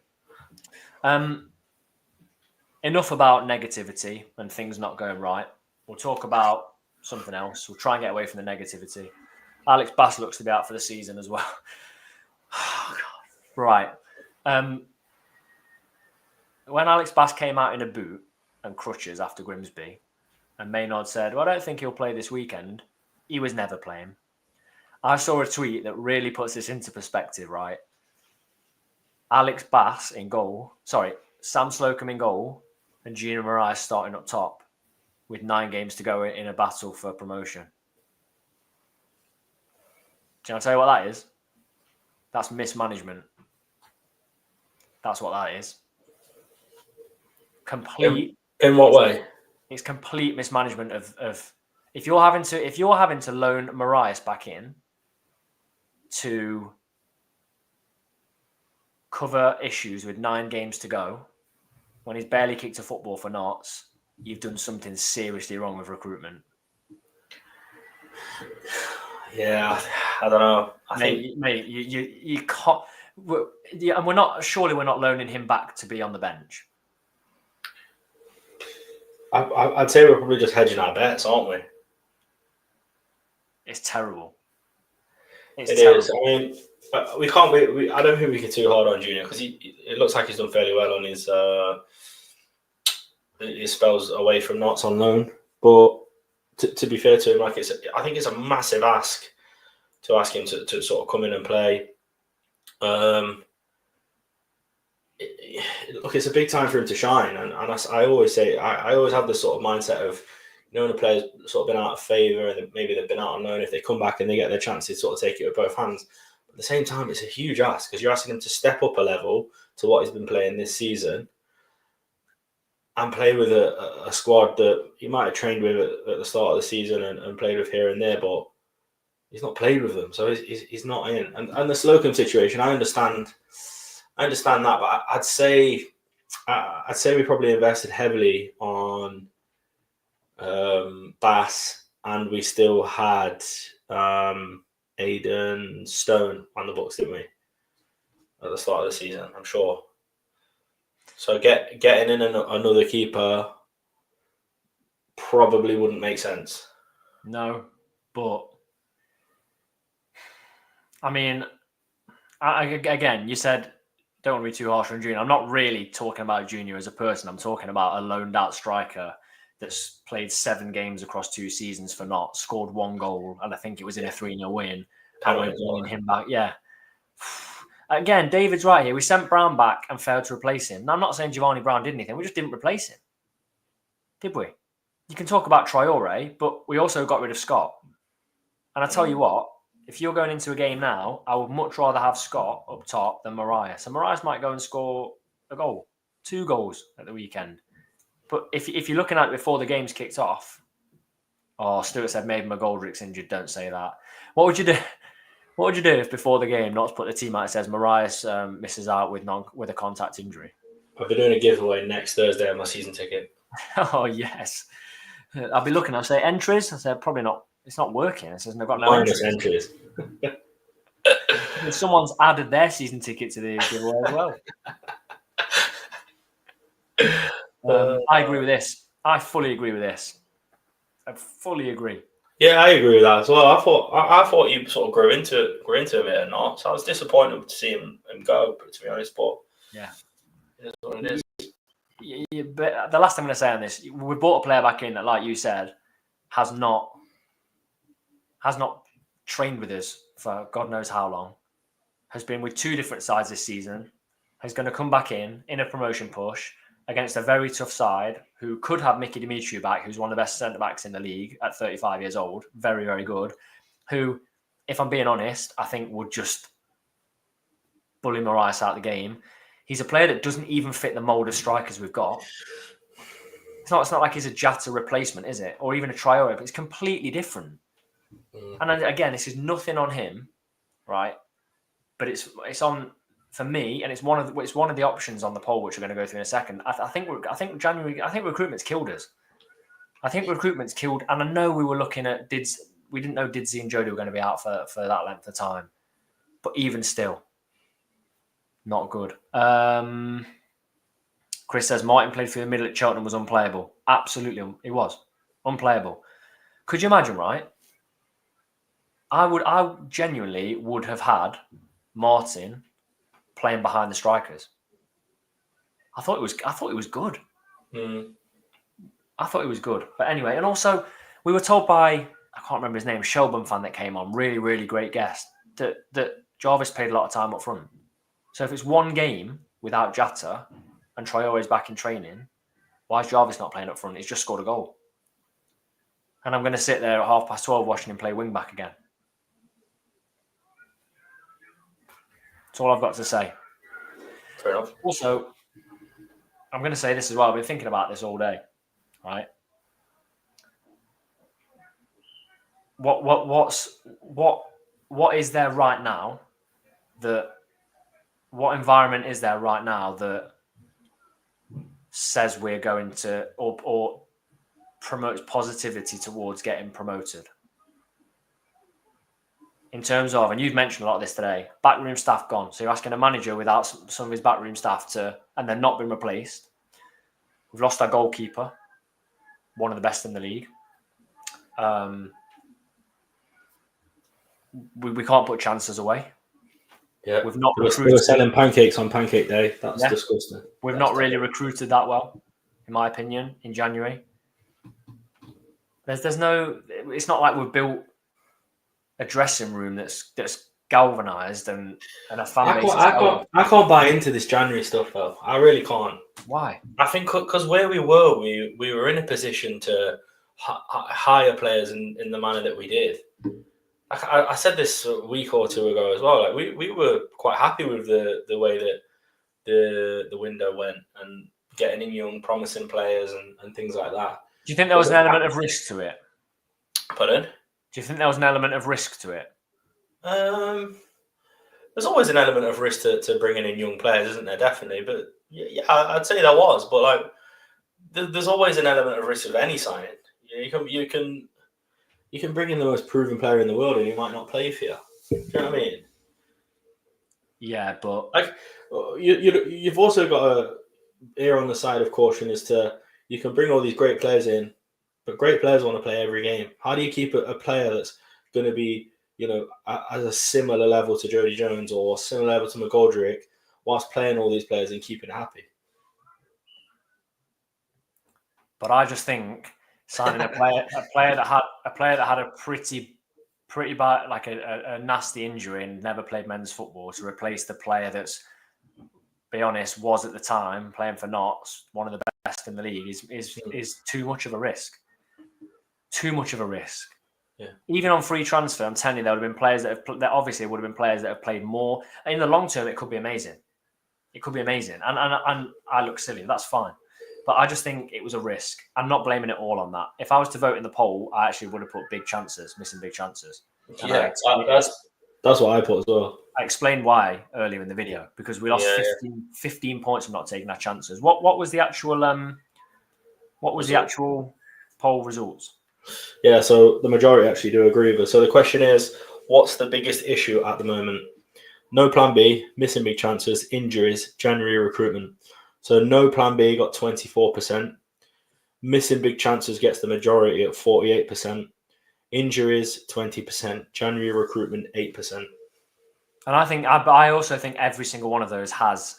enough about negativity and things not going right. We'll talk about something else. We'll try and get away from the negativity. Alex Bass looks to be out for the season as well. Oh, God. Right. When Alex Bass came out in a boot and crutches after Grimsby, and Maynard said, well, I don't think he'll play this weekend, he was never playing. I saw a tweet that really puts this into perspective, right? Alex Bass in goal. Sorry, Sam Slocum in goal and Gina Marais starting up top with 9 games to go in a battle for promotion. Do you want to tell you what that is? That's mismanagement. That's what that is. Complete. In what way? It's complete mismanagement of if you're having to loan Marais back in to cover issues with 9 games to go when he's barely kicked a football for Notts, you've done something seriously wrong with recruitment. Yeah, I don't know. I think you can't. And we're not loaning him back to be on the bench. I'd say we're probably just hedging our bets, aren't we? It's terrible. It is. I mean, we can't. I don't think we get too hard on Junior because it looks like he's done fairly well on his spells away from Notts on loan. But to be fair to him, I think it's a massive ask to ask him to sort of come in and play. Look, it's a big time for him to shine, and I always say I always have this sort of mindset of, when a player's sort of been out of favour and maybe they've been out on loan, if they come back and they get their chance to sort of take it with both hands. But at the same time, it's a huge ask because you're asking him to step up a level to what he's been playing this season and play with a squad that he might have trained with at the start of the season and played with here and there, but he's not played with them, so he's not in. And the Slocum situation, I understand that, but I'd say we probably invested heavily on Bass, and we still had Aidan Stone on the books, didn't we? At the start of the season, I'm sure. So getting in another keeper probably wouldn't make sense. No, but I mean, again, you said don't want to be too harsh on Junior. I'm not really talking about Junior as a person. I'm talking about a loaned out striker that's played 7 games across 2 seasons for Notts, scored 1 goal, and I think it was in a 3-0 win. And we're bringing him back. Yeah. Again, David's right here. We sent Brown back and failed to replace him. Now, I'm not saying Giovanni Brown did anything. We just didn't replace him. Did we? You can talk about Traore, but we also got rid of Scott. And I tell you what, if you're going into a game now, I would much rather have Scott up top than Marais. So Marais might go and score a goal, 2 goals at the weekend. But if you're looking at it before the game's kicked off, Stuart said maybe McGoldrick's injured. Don't say that. What would you do? What would you do if before the game, not to put the team out, it says Marais misses out with a contact injury? I'll be doing a giveaway next Thursday on my season ticket. Oh yes, I'll be looking. I'll say entries. I said probably not. It's not working. It says they've got no entries. Someone's added their season ticket to the giveaway as well. I agree with this. I fully agree with this. I fully agree. Yeah, I agree with that as well. I thought he sort of grew into it a bit or not. So I was disappointed to see him go, but to be honest, but yeah, it is what it is. Yeah, but the last thing I'm going to say on this, we brought a player back in that, like you said, has not trained with us for God knows how long. Has been with two different sides this season. Is going to come back in a promotion push against a very tough side who could have Mickey Dimitriou back, who's one of the best centre-backs in the league at 35 years old. Very, very good. Who, if I'm being honest, I think would just bully Marais out of the game. He's a player that doesn't even fit the mould of strikers we've got. It's not like he's a Jata replacement, is it? Or even a Traore, but it's completely different. And again, this is nothing on him, right? But it's on... For me, and it's one of the options on the poll, which we're going to go through in a second. I think recruitment's killed us. I think recruitment's killed, and I know we were looking at we didn't know Didsy and Jody were going to be out for that length of time, but even still, not good. Chris says Martin played through the middle at Cheltenham was unplayable. Absolutely, he was unplayable. Could you imagine? Right, I genuinely would have had Martin playing behind the strikers. I thought it was good. I thought it was good. But anyway, and also we were told by, I can't remember his name, Shelburne fan that came on, really, really great guest, that Jarvis played a lot of time up front. So if it's one game without Jata and Traore's back in training, why is Jarvis not playing up front? He's just scored a goal. And I'm going to sit there at 12:30 watching him play wing back again. That's all I've got to say. Fair enough. Also, I'm going to say this as well. I've been thinking about this all day, right? What is there right now what environment is there right now that says we're going to or promotes positivity towards getting promoted? In terms of, and you've mentioned a lot of this today, backroom staff gone. So you're asking a manager without some of his backroom staff and they're not been replaced. We've lost our goalkeeper, one of the best in the league. We can't put chances away. Yeah, we've not recruited. We were selling pancakes on Pancake Day. That's disgusting. We've not really recruited that well, in my opinion, in January. There's no. It's not like we've built a dressing room that's galvanized and a fan base. I can't buy into this January stuff though. I really can't. Why? I think because where we were in a position to hire players in the manner that we did. I said this a week or two ago as well. Like we were quite happy with the way that the window went and getting in young, promising players and things like that. Do you think there was an element of risk to it? Pardon? Do you think there was an element of risk to it? There's always an element of risk to bringing in young players, isn't there? Definitely, but yeah, I'd say there was. But like, there's always an element of risk of any signing. You can bring in the most proven player in the world, and he might not play for you. Do you know what I mean? Yeah, but like you've also got to err on the side of caution. You can bring all these great players in, but great players want to play every game. How do you keep a player that's going to be, at a similar level to Jody Jones or similar level to McGoldrick, whilst playing all these players and keeping happy? But I just think signing a player that had a pretty bad, like a nasty injury and never played men's football to replace the player that's, be honest, was at the time playing for Notts, one of the best in the league, is too much of a risk. Too much of a risk. Yeah. Even on free transfer, I'm telling you, there would have been players that obviously would have been players that have played more. In the long term, it could be amazing. It could be amazing, and I look silly. That's fine. But I just think it was a risk. I'm not blaming it all on that. If I was to vote in the poll, I actually would have put missing big chances. Yeah, that's what I put as well. I explained why earlier in the video, because we lost 15 points from not taking our chances. What was the actual poll results? Yeah, so the majority actually do agree with us. So the question is, what's the biggest issue at the moment? No plan B, missing big chances, injuries, January recruitment. So no plan B got 24%. Missing big chances gets the majority at 48%. Injuries 20%. January recruitment 8%. And I also think every single one of those plays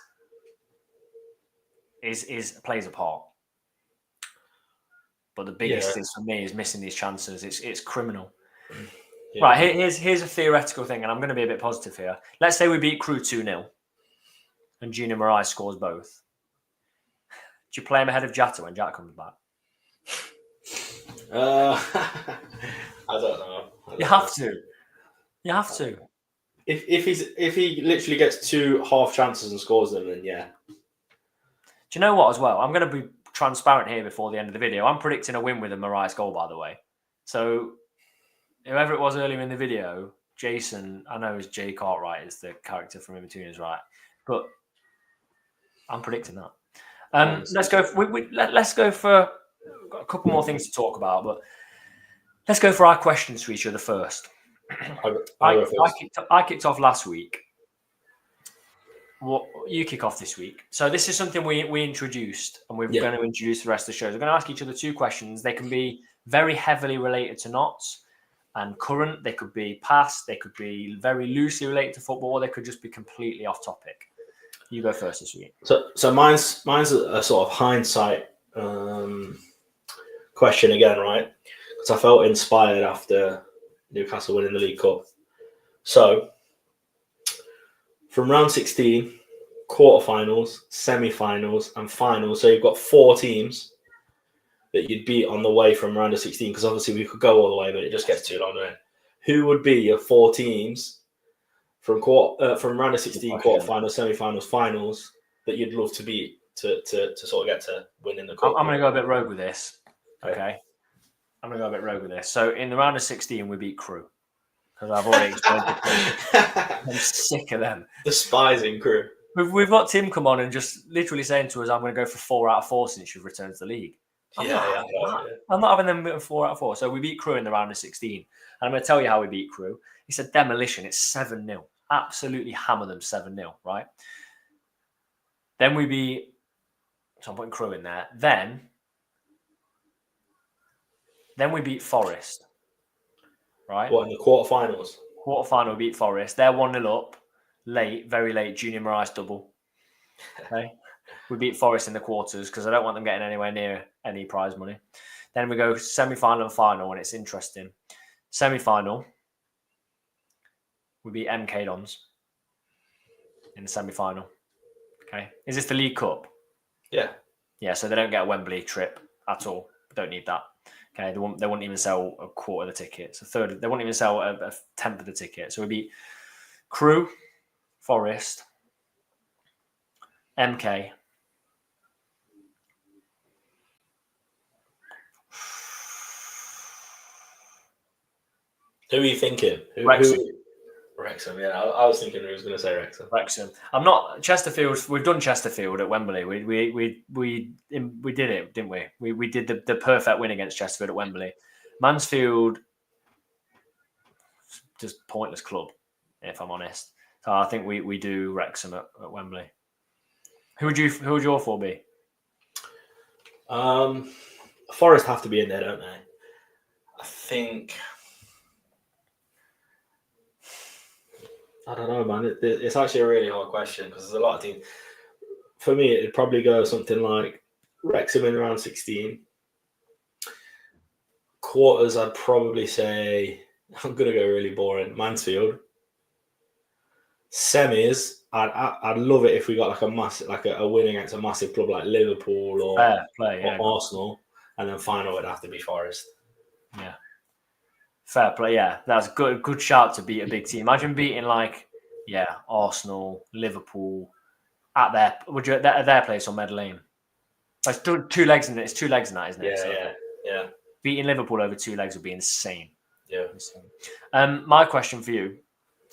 a part. But the biggest is for me is missing these chances. It's criminal. Yeah. Right, here's a theoretical thing, and I'm going to be a bit positive here. Let's say we beat Crewe 2-0 and Junior Marais scores both. Do you play him ahead of Jatta when Jatta comes back? I don't know. You have to. You have to. If he literally gets 2 half chances and scores them, then yeah. Do you know what as well? I'm going to be transparent here before the end of the video. I'm predicting a win with a Marais goal, by the way. So whoever it was earlier in the video, Jason, I know it's Jay Cartwright is the character from In Between Us, right? But I'm predicting that. Let's go. Let's go for. We've got a couple more things to talk about, but let's go for our questions to each other first. I kicked off last week. What you kick off this week? So this is something we introduced, and we're going to introduce the rest of the shows. We're going to ask each other 2 questions. They can be very heavily related to knots and current. They could be past. They could be very loosely related to football. Or they could just be completely off topic. You go first this week. So mine's a sort of hindsight question again, right? Because I felt inspired after Newcastle winning the League Cup. So from round 16, quarterfinals, semi-finals, and finals. So you've got 4 teams that you'd beat on the way from round of 16. Because obviously we could go all the way, but it just gets too long, doesn't it? Who would be your 4 teams from round of 16, quarterfinals, semi-finals, finals that you'd love to beat to sort of get to winning the cup? I'm going to go a bit rogue with this. Okay. I'm going to go a bit rogue with this. So in the round of 16, we beat Crewe. Because I've already explained it. I'm sick of them. Despising Crewe. We've got Tim come on and just literally saying to us, I'm going to go for 4 out of 4 since you've returned to the league. I'm not having them 4 out of 4. So we beat Crewe in the round of 16. And I'm going to tell you how we beat Crewe. It's a demolition. It's 7-0. Absolutely hammer them 7-0, right? Then we beat... So I'm putting Crewe in there. Then we beat Forest. Right? What, in the quarterfinals? Quarterfinal, we beat Forest. They're 1-0 up. Late, very late. Junior Marais double. Okay. We beat Forest in the quarters because I don't want them getting anywhere near any prize money. Then we go semi-final and final, and it's interesting. Semi-final, we beat MK Dons in the semi-final. Okay. Is this the League Cup? Yeah. Yeah, so they don't get a Wembley trip at all. Don't need that. Okay, they won't even sell a quarter of the tickets. They won't even sell a tenth of the ticket. So we beat Crewe, Forest, MK. Who are you thinking? Wrexham. Wrexham, yeah. I was thinking who was going to say Wrexham. Wrexham. I'm not Chesterfield. We've done Chesterfield at Wembley. We did it, didn't we? We did the perfect win against Chesterfield at Wembley. Mansfield, just pointless club, if I'm honest. So I think we do Wrexham at Wembley. Who would your 4 be? Forest have to be in there, don't they? I think. I don't know, man. It's actually a really hard question because there's a lot of teams. For me, it'd probably go something like Wrexham in round 16. Quarters, I'd probably say, I'm going to go really boring, Mansfield. Semis, I'd love it if we got like a win against a massive club like Liverpool or Arsenal. And then final would have to be Forest. Yeah. Fair play, yeah. That's good shout to beat a big team. Imagine beating Arsenal, Liverpool at their place on Mead Lane. It's 2 legs in it. It's 2 legs in that, isn't it? Yeah. Beating Liverpool over 2 legs would be insane. Yeah. Insane. My question for you.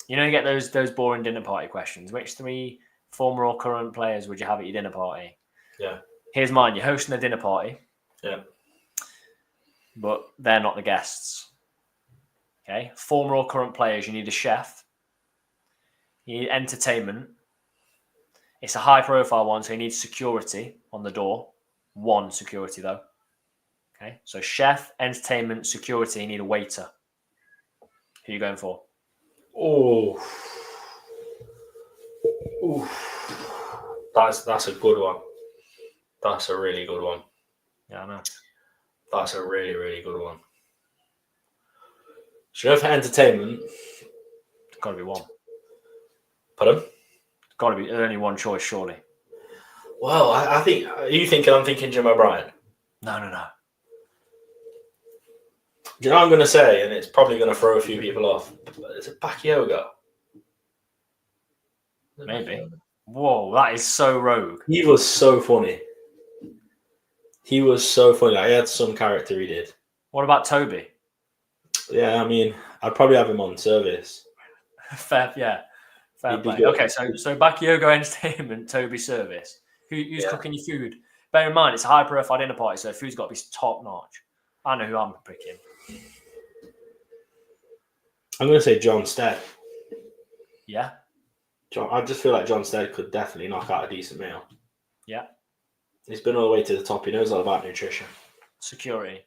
You know, you get those boring dinner party questions. Which 3 former or current players would you have at your dinner party? Yeah. Here's mine. You're hosting a dinner party. Yeah. But they're not the guests. Okay, former or current players, you need a chef, you need entertainment, It's a high-profile one, so he needs security on the door. One security, though. Okay, so chef, entertainment, security, you need a waiter. Who are you going for? Oh. That's a good one. That's a really good one. Yeah, I know. That's a really, really good one. So you know, for entertainment, It's got to be one. pardon? It's got to be. There's only one choice, surely. Well, I think. Are you thinking I'm thinking Jim O'Brien? No. Do you know what I'm going to say? And it's probably going to throw a few people off. But is it Bakayoko? Maybe. Whoa, that is so rogue. He was so funny. He was so funny. Like, he had some character he did. What about Toby? Yeah, I mean, I'd probably have him on service. Fair He'd be play. good. Okay, so Bakayoko entertainment, Toby service. Who's cooking your food? Bear in mind, it's a high-profile dinner party, so food's got to be top-notch. I know who I'm picking. I'm going to say John Stead. Yeah? I just feel like John Stead could definitely knock out a decent meal. Yeah. He's been all the way to the top. He knows all about nutrition. Security.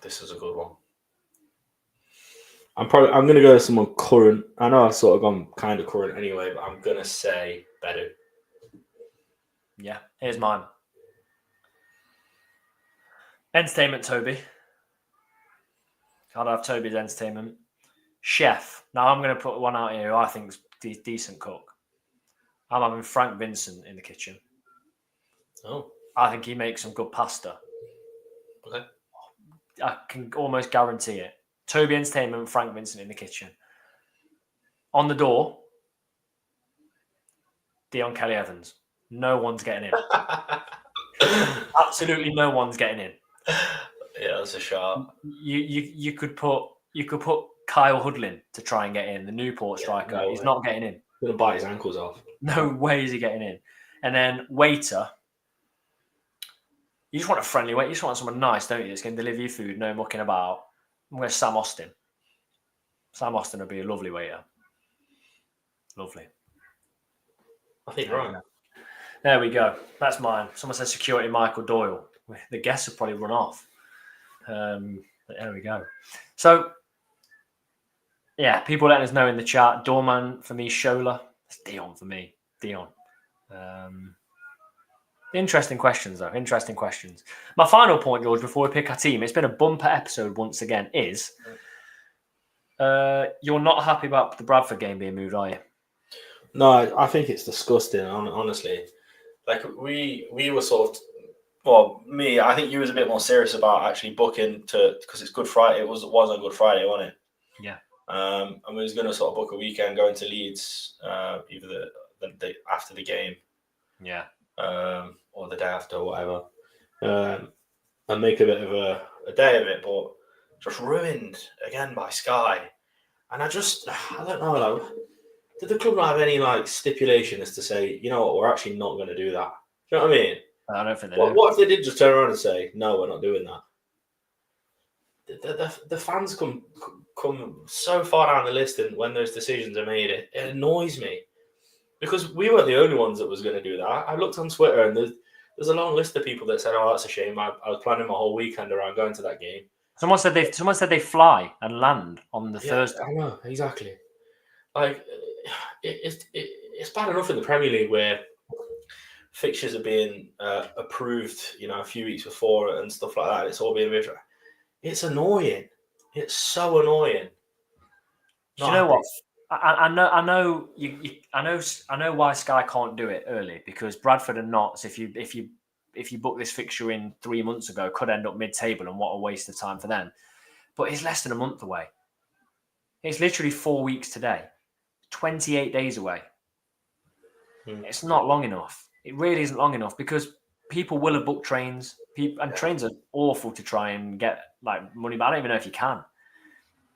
This is a good one. I'm going to go with someone current. I know I've sort of gone kind of current anyway, but I'm going to say Bedu. Yeah, here's mine. Entertainment, Toby. I'd have Toby's entertainment. Chef. Now I'm going to put one out here who I think is decent cook. I'm having Frank Vincent in the kitchen. Oh. I think he makes some good pasta. Okay. I can almost guarantee it. Toby Entertainment, Frank Vincent in the kitchen. On the door, Dion Kelly Evans. No one's getting in. Absolutely no one's getting in. Yeah, that's a sharp. You could put Kyle Hudlin to try and get in, the Newport striker. No He's way. not getting in. Going to bite his ankles off. No way is he getting in. And then waiter. You just want a friendly waiter. You just want someone nice, don't you? That's going to deliver you food, no mucking about. I'm going to Sam Austin. Sam Austin would be a lovely waiter. Lovely. I think you're right. There we go. That's mine. Someone said security Michael Doyle. The guests have probably run off. But there we go. So, yeah, people letting us know in the chat. Doorman for me, Shola. It's Dion for me. Dion. Interesting questions, though. Interesting questions. My final point, George, before we pick our team, it's been a bumper episode once again, is you're not happy about the Bradford game being moved, are you? No, I think it's disgusting, honestly. Like, we were sort of, well, me, I think you was a bit more serious about actually booking because it's Good Friday. It was on Good Friday, wasn't it? Yeah. And we was going to sort of book a weekend going to Leeds, either the day after the game. Yeah. Or the day after, or whatever, and make a bit of a day of it, but just ruined again by Sky. And I don't know, like, did the club not have any like stipulation as to say, you know what, we're actually not going to do that? Do you know what I mean? I don't think they What, do. what if they did just turn around and say, no, we're not doing that? The fans come so far down the list, and when those decisions are made, it annoys me. Because we weren't the only ones that was going to do that. I looked on Twitter and there's a long list of people that said, "Oh, that's a shame. I was planning my whole weekend around going to that game." Someone said they fly and land on the Thursday. I know, exactly. Like, it's bad enough in the Premier League where fixtures are being approved, a few weeks before and stuff like that. It's all being moved. It's annoying. It's so annoying. Do you know what? I know why Sky can't do it early, because Bradford are not. So if you book this fixture in 3 months ago, could end up mid-table, and what a waste of time for them. But it's less than a month away. It's literally 4 weeks today, 28 days away. It's not long enough. It really isn't long enough, because people will have booked trains. Trains are awful to try and get like money back. I don't even know if you can.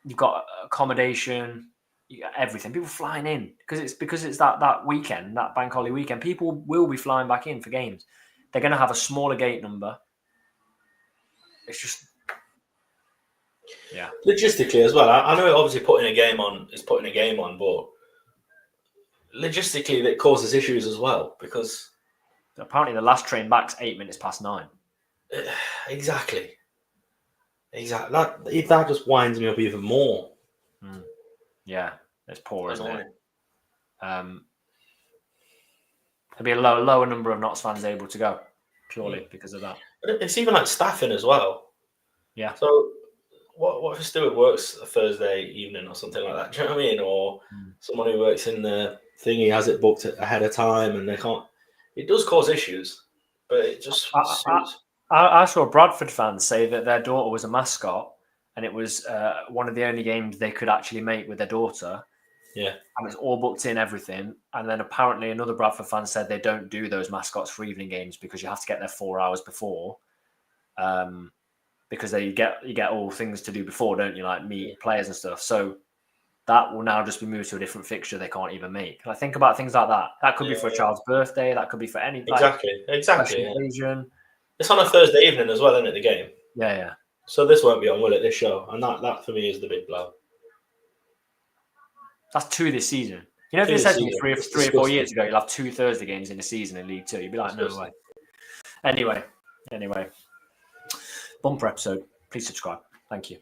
You've got accommodation. You got everything. People flying in because it's that weekend, that bank holiday weekend. People will be flying back in for games. They're going to have a smaller gate number. It's just Yeah. Logistically as well. I know obviously putting a game on is putting a game on, but logistically that causes issues as well because Apparently, the last train back's 9:08. exactly. That just winds me up even more. Yeah, it's poor, isn't Annoying. it? There'll be a lower number of Notts fans able to go purely because of that. But it's even like staffing as well. Yeah. So what if a steward works a Thursday evening or something like that? Do you know what I mean? Or someone who works in the thingy has it booked ahead of time and they can't. It does cause issues, but it just suits. I saw Bradford fans say that their daughter was a mascot, and it was one of the only games they could actually make with their daughter. Yeah. And it's all booked in, everything. And then apparently another Bradford fan said they don't do those mascots for evening games because you have to get there 4 hours before. Because you get all things to do before, don't you? Like meet players and stuff. So that will now just be moved to a different fixture they can't even make. Like, think about things like that. That could be for a child's birthday. That could be for any Exactly. occasion. It's on a Thursday evening as well, isn't it? The game. Yeah. So this won't be on, will it? This show, and that for me is the big blow. That's 2 this season. You know, if you said to me 3 or 4 years ago, you'll have 2 Thursday games in a season in League Two, you'd be like, no way. Anyway. Bumper episode. Please subscribe. Thank you.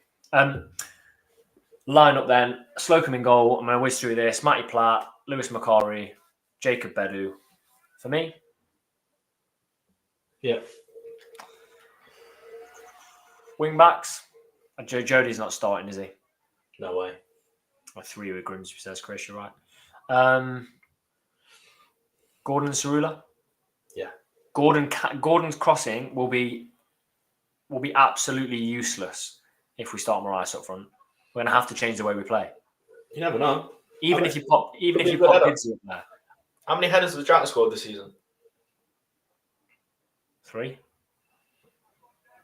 Line up then. Slocum in goal. I'm going to whiz through this. Matty Platt, Lewis McCorry, Jacob Bedu. For me. Yeah. Wing backs. Jody's not starting, is he? No way. 3 with Grimsby, says Chris, you're right. Gordon Cerula. Yeah. Gordon's crossing will be absolutely useless if we start Marais up front. We're going to have to change the way we play. You never know. Even if you pop Bidsy up there. How many headers has Jack scored this season? 3.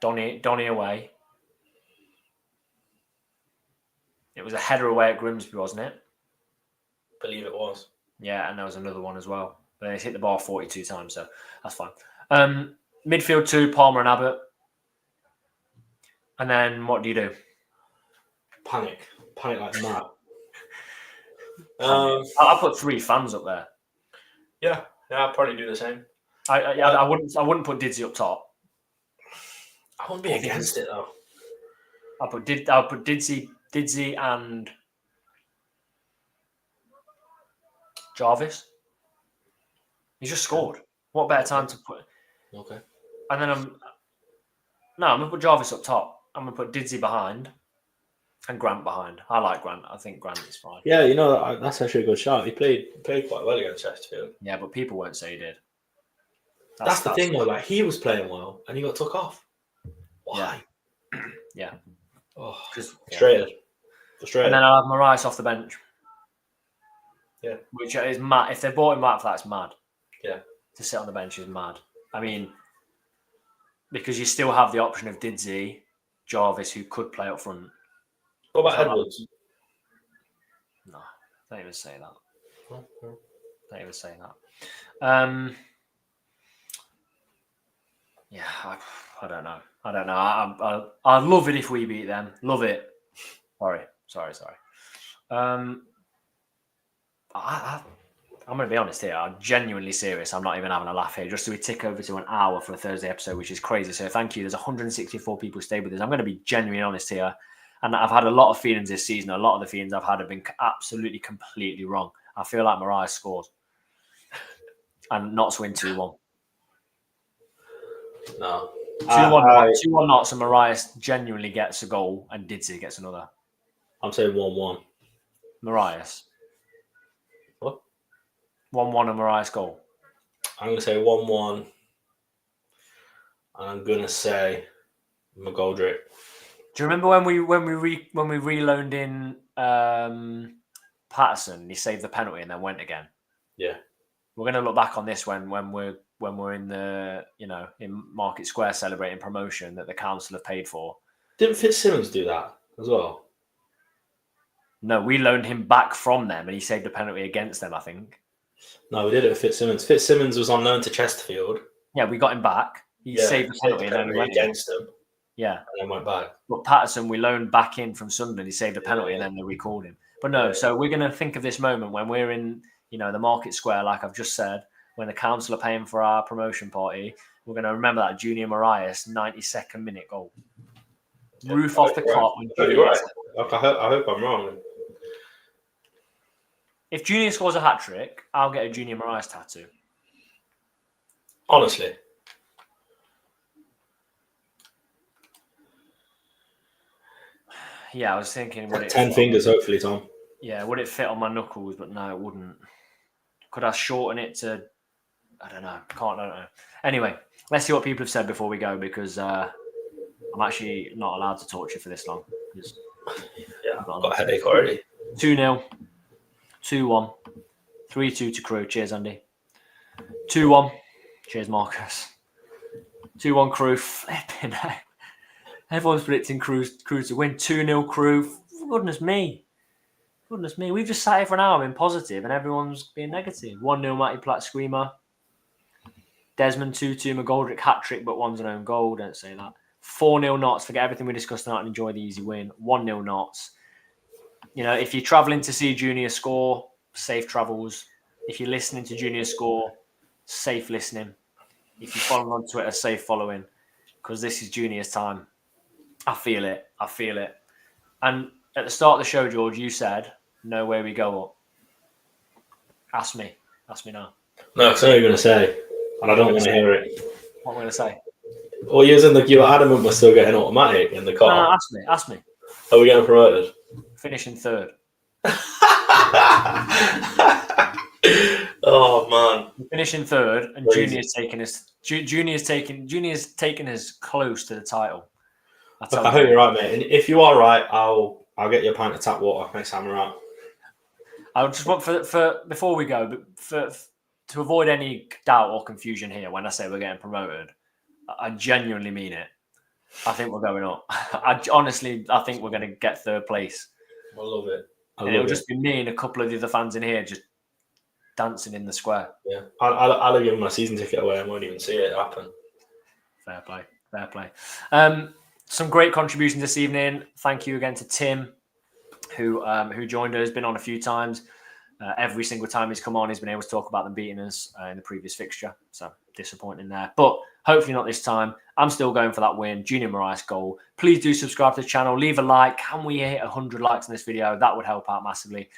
Donny away. It was a header away at Grimsby, wasn't it? I believe it was. Yeah, and there was another one as well. But they hit the bar 42 times, so that's fine. Midfield 2, Palmer and Abbott. And then what do you do? Panic like mad. I'll put 3 fans up there. Yeah, I'll probably do the same. I wouldn't put Didsy up top. I wouldn't be against it though. I'll put Didsy and Jarvis. He's just scored. What better time to put? Okay. And then I'm gonna put Jarvis up top. I'm gonna put Didsy behind and Grant behind. I like Grant. I think Grant is fine. Yeah, that's actually a good shot. He played quite well against Chesterfield. Yeah, but people won't say he did. That's the thing though. Like, he was playing well and he got took off. Why? Yeah. Oh, frustrated. And then I'll have Marais off the bench. Yeah. Which is mad. If they bought him back for that, it's mad. Yeah. To sit on the bench is mad. I mean, because you still have the option of Didsy, Jarvis, who could play up front. What about Edwards? No, don't even say that. Don't even say that. Yeah, I don't know. I love it if we beat them. Love it. Sorry. I'm going to be honest here. I'm genuinely serious. I'm not even having a laugh here. Just so we tick over to an hour for a Thursday episode, which is crazy. So thank you. There's 164 people stayed with us. I'm going to be genuinely honest here. And I've had a lot of feelings this season. A lot of the feelings I've had have been absolutely, completely wrong. I feel like Marais scored. And Notts win 2-1. No. 2-1 Notts, and Marais genuinely gets a goal and Didsy gets another. I'm saying 1-1. Marais. What? 1-1 and Marais goal. I'm going to say 1-1. And I'm going to say McGoldrick. Do you remember when we reloaned in Patterson? He saved the penalty and then went again. Yeah. We're going to look back on this when we're in the in Market Square celebrating promotion that the council have paid for. Didn't Fitzsimmons do that as well? No, we loaned him back from them and he saved a penalty against them, I think. No, we did it with Fitzsimmons. Fitzsimmons was on loan to Chesterfield. Yeah, we got him back. He saved the penalty and then we went against them. Yeah. and then went back. But Patterson, we loaned back in from Sunderland. He saved a penalty, and then they recalled him. But no, so we're going to think of this moment when we're in, the market square, like I've just said, when the council are paying for our promotion party. We're going to remember that Junior Marias 92nd minute goal. Roof off the clock. You're right. I hope I'm wrong. If Junior scores a hat trick, I'll get a Junior Marias tattoo. Honestly. Yeah, I was thinking, would it 10 fingers, hopefully, Tom. Yeah, would it fit on my knuckles? But no, it wouldn't. Could I shorten it to? I don't know. Don't know. Anyway, let's see what people have said before we go, because I'm actually not allowed to talk to you for this long. Yeah, I've got a headache already. 2-0, 2-1, 3-2 to Crewe. Cheers, Andy. 2-1. Cheers, Marcus. 2-1 Crewe. Flipping heck. Everyone's predicting Crewe to win. 2-0 Crewe. Goodness me. We've just sat here for an hour being positive and everyone's being negative. 1-0 Matty Platt Screamer. Desmond 2-2 McGoldrick hat-trick, but one's an own goal. Don't say that. 4-0 Notts. Forget everything we discussed tonight and enjoy the easy win. 1-0 Notts. If you're travelling to see Junior score, safe travels. If you're listening to Junior score, safe listening. If you follow on Twitter, safe following. Because this is Junior's time. I feel it. And at the start of the show, George, you said, know where we go up. Ask me now. No, because I know what you're going to say, and I don't want to hear it. What am I going to say? Well, you were adamant we're still getting automatic in the car. No, ask me. Are we getting promoted? Finishing third. Oh, man. We're finishing third, and Crazy. Junior's taking us close to the title. I hope you're right, mate. And if you are right, I'll get you a pint of tap water next time we're out. I just want for before we go, but to avoid any doubt or confusion here, when I say we're getting promoted, I genuinely mean it. I think we're going up. I think we're going to get third place. I love it. It'll just be me and a couple of the other fans in here just dancing in the square. Yeah, I'll give my season ticket away. I won't even see it happen. Fair play. Some great contributions this evening. Thank you again to Tim, who joined us. Been on a few times. Every single time he's come on, he's been able to talk about them beating us in the previous fixture. So disappointing there, but hopefully not this time. I'm still going for that win. Junior Marias goal. Please do subscribe to the channel. Leave a like. Can we hit 100 likes on this video? That would help out massively.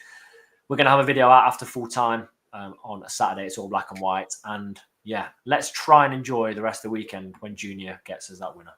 We're going to have a video out after full time on a Saturday. It's all black and white. And yeah, let's try and enjoy the rest of the weekend when Junior gets us that winner.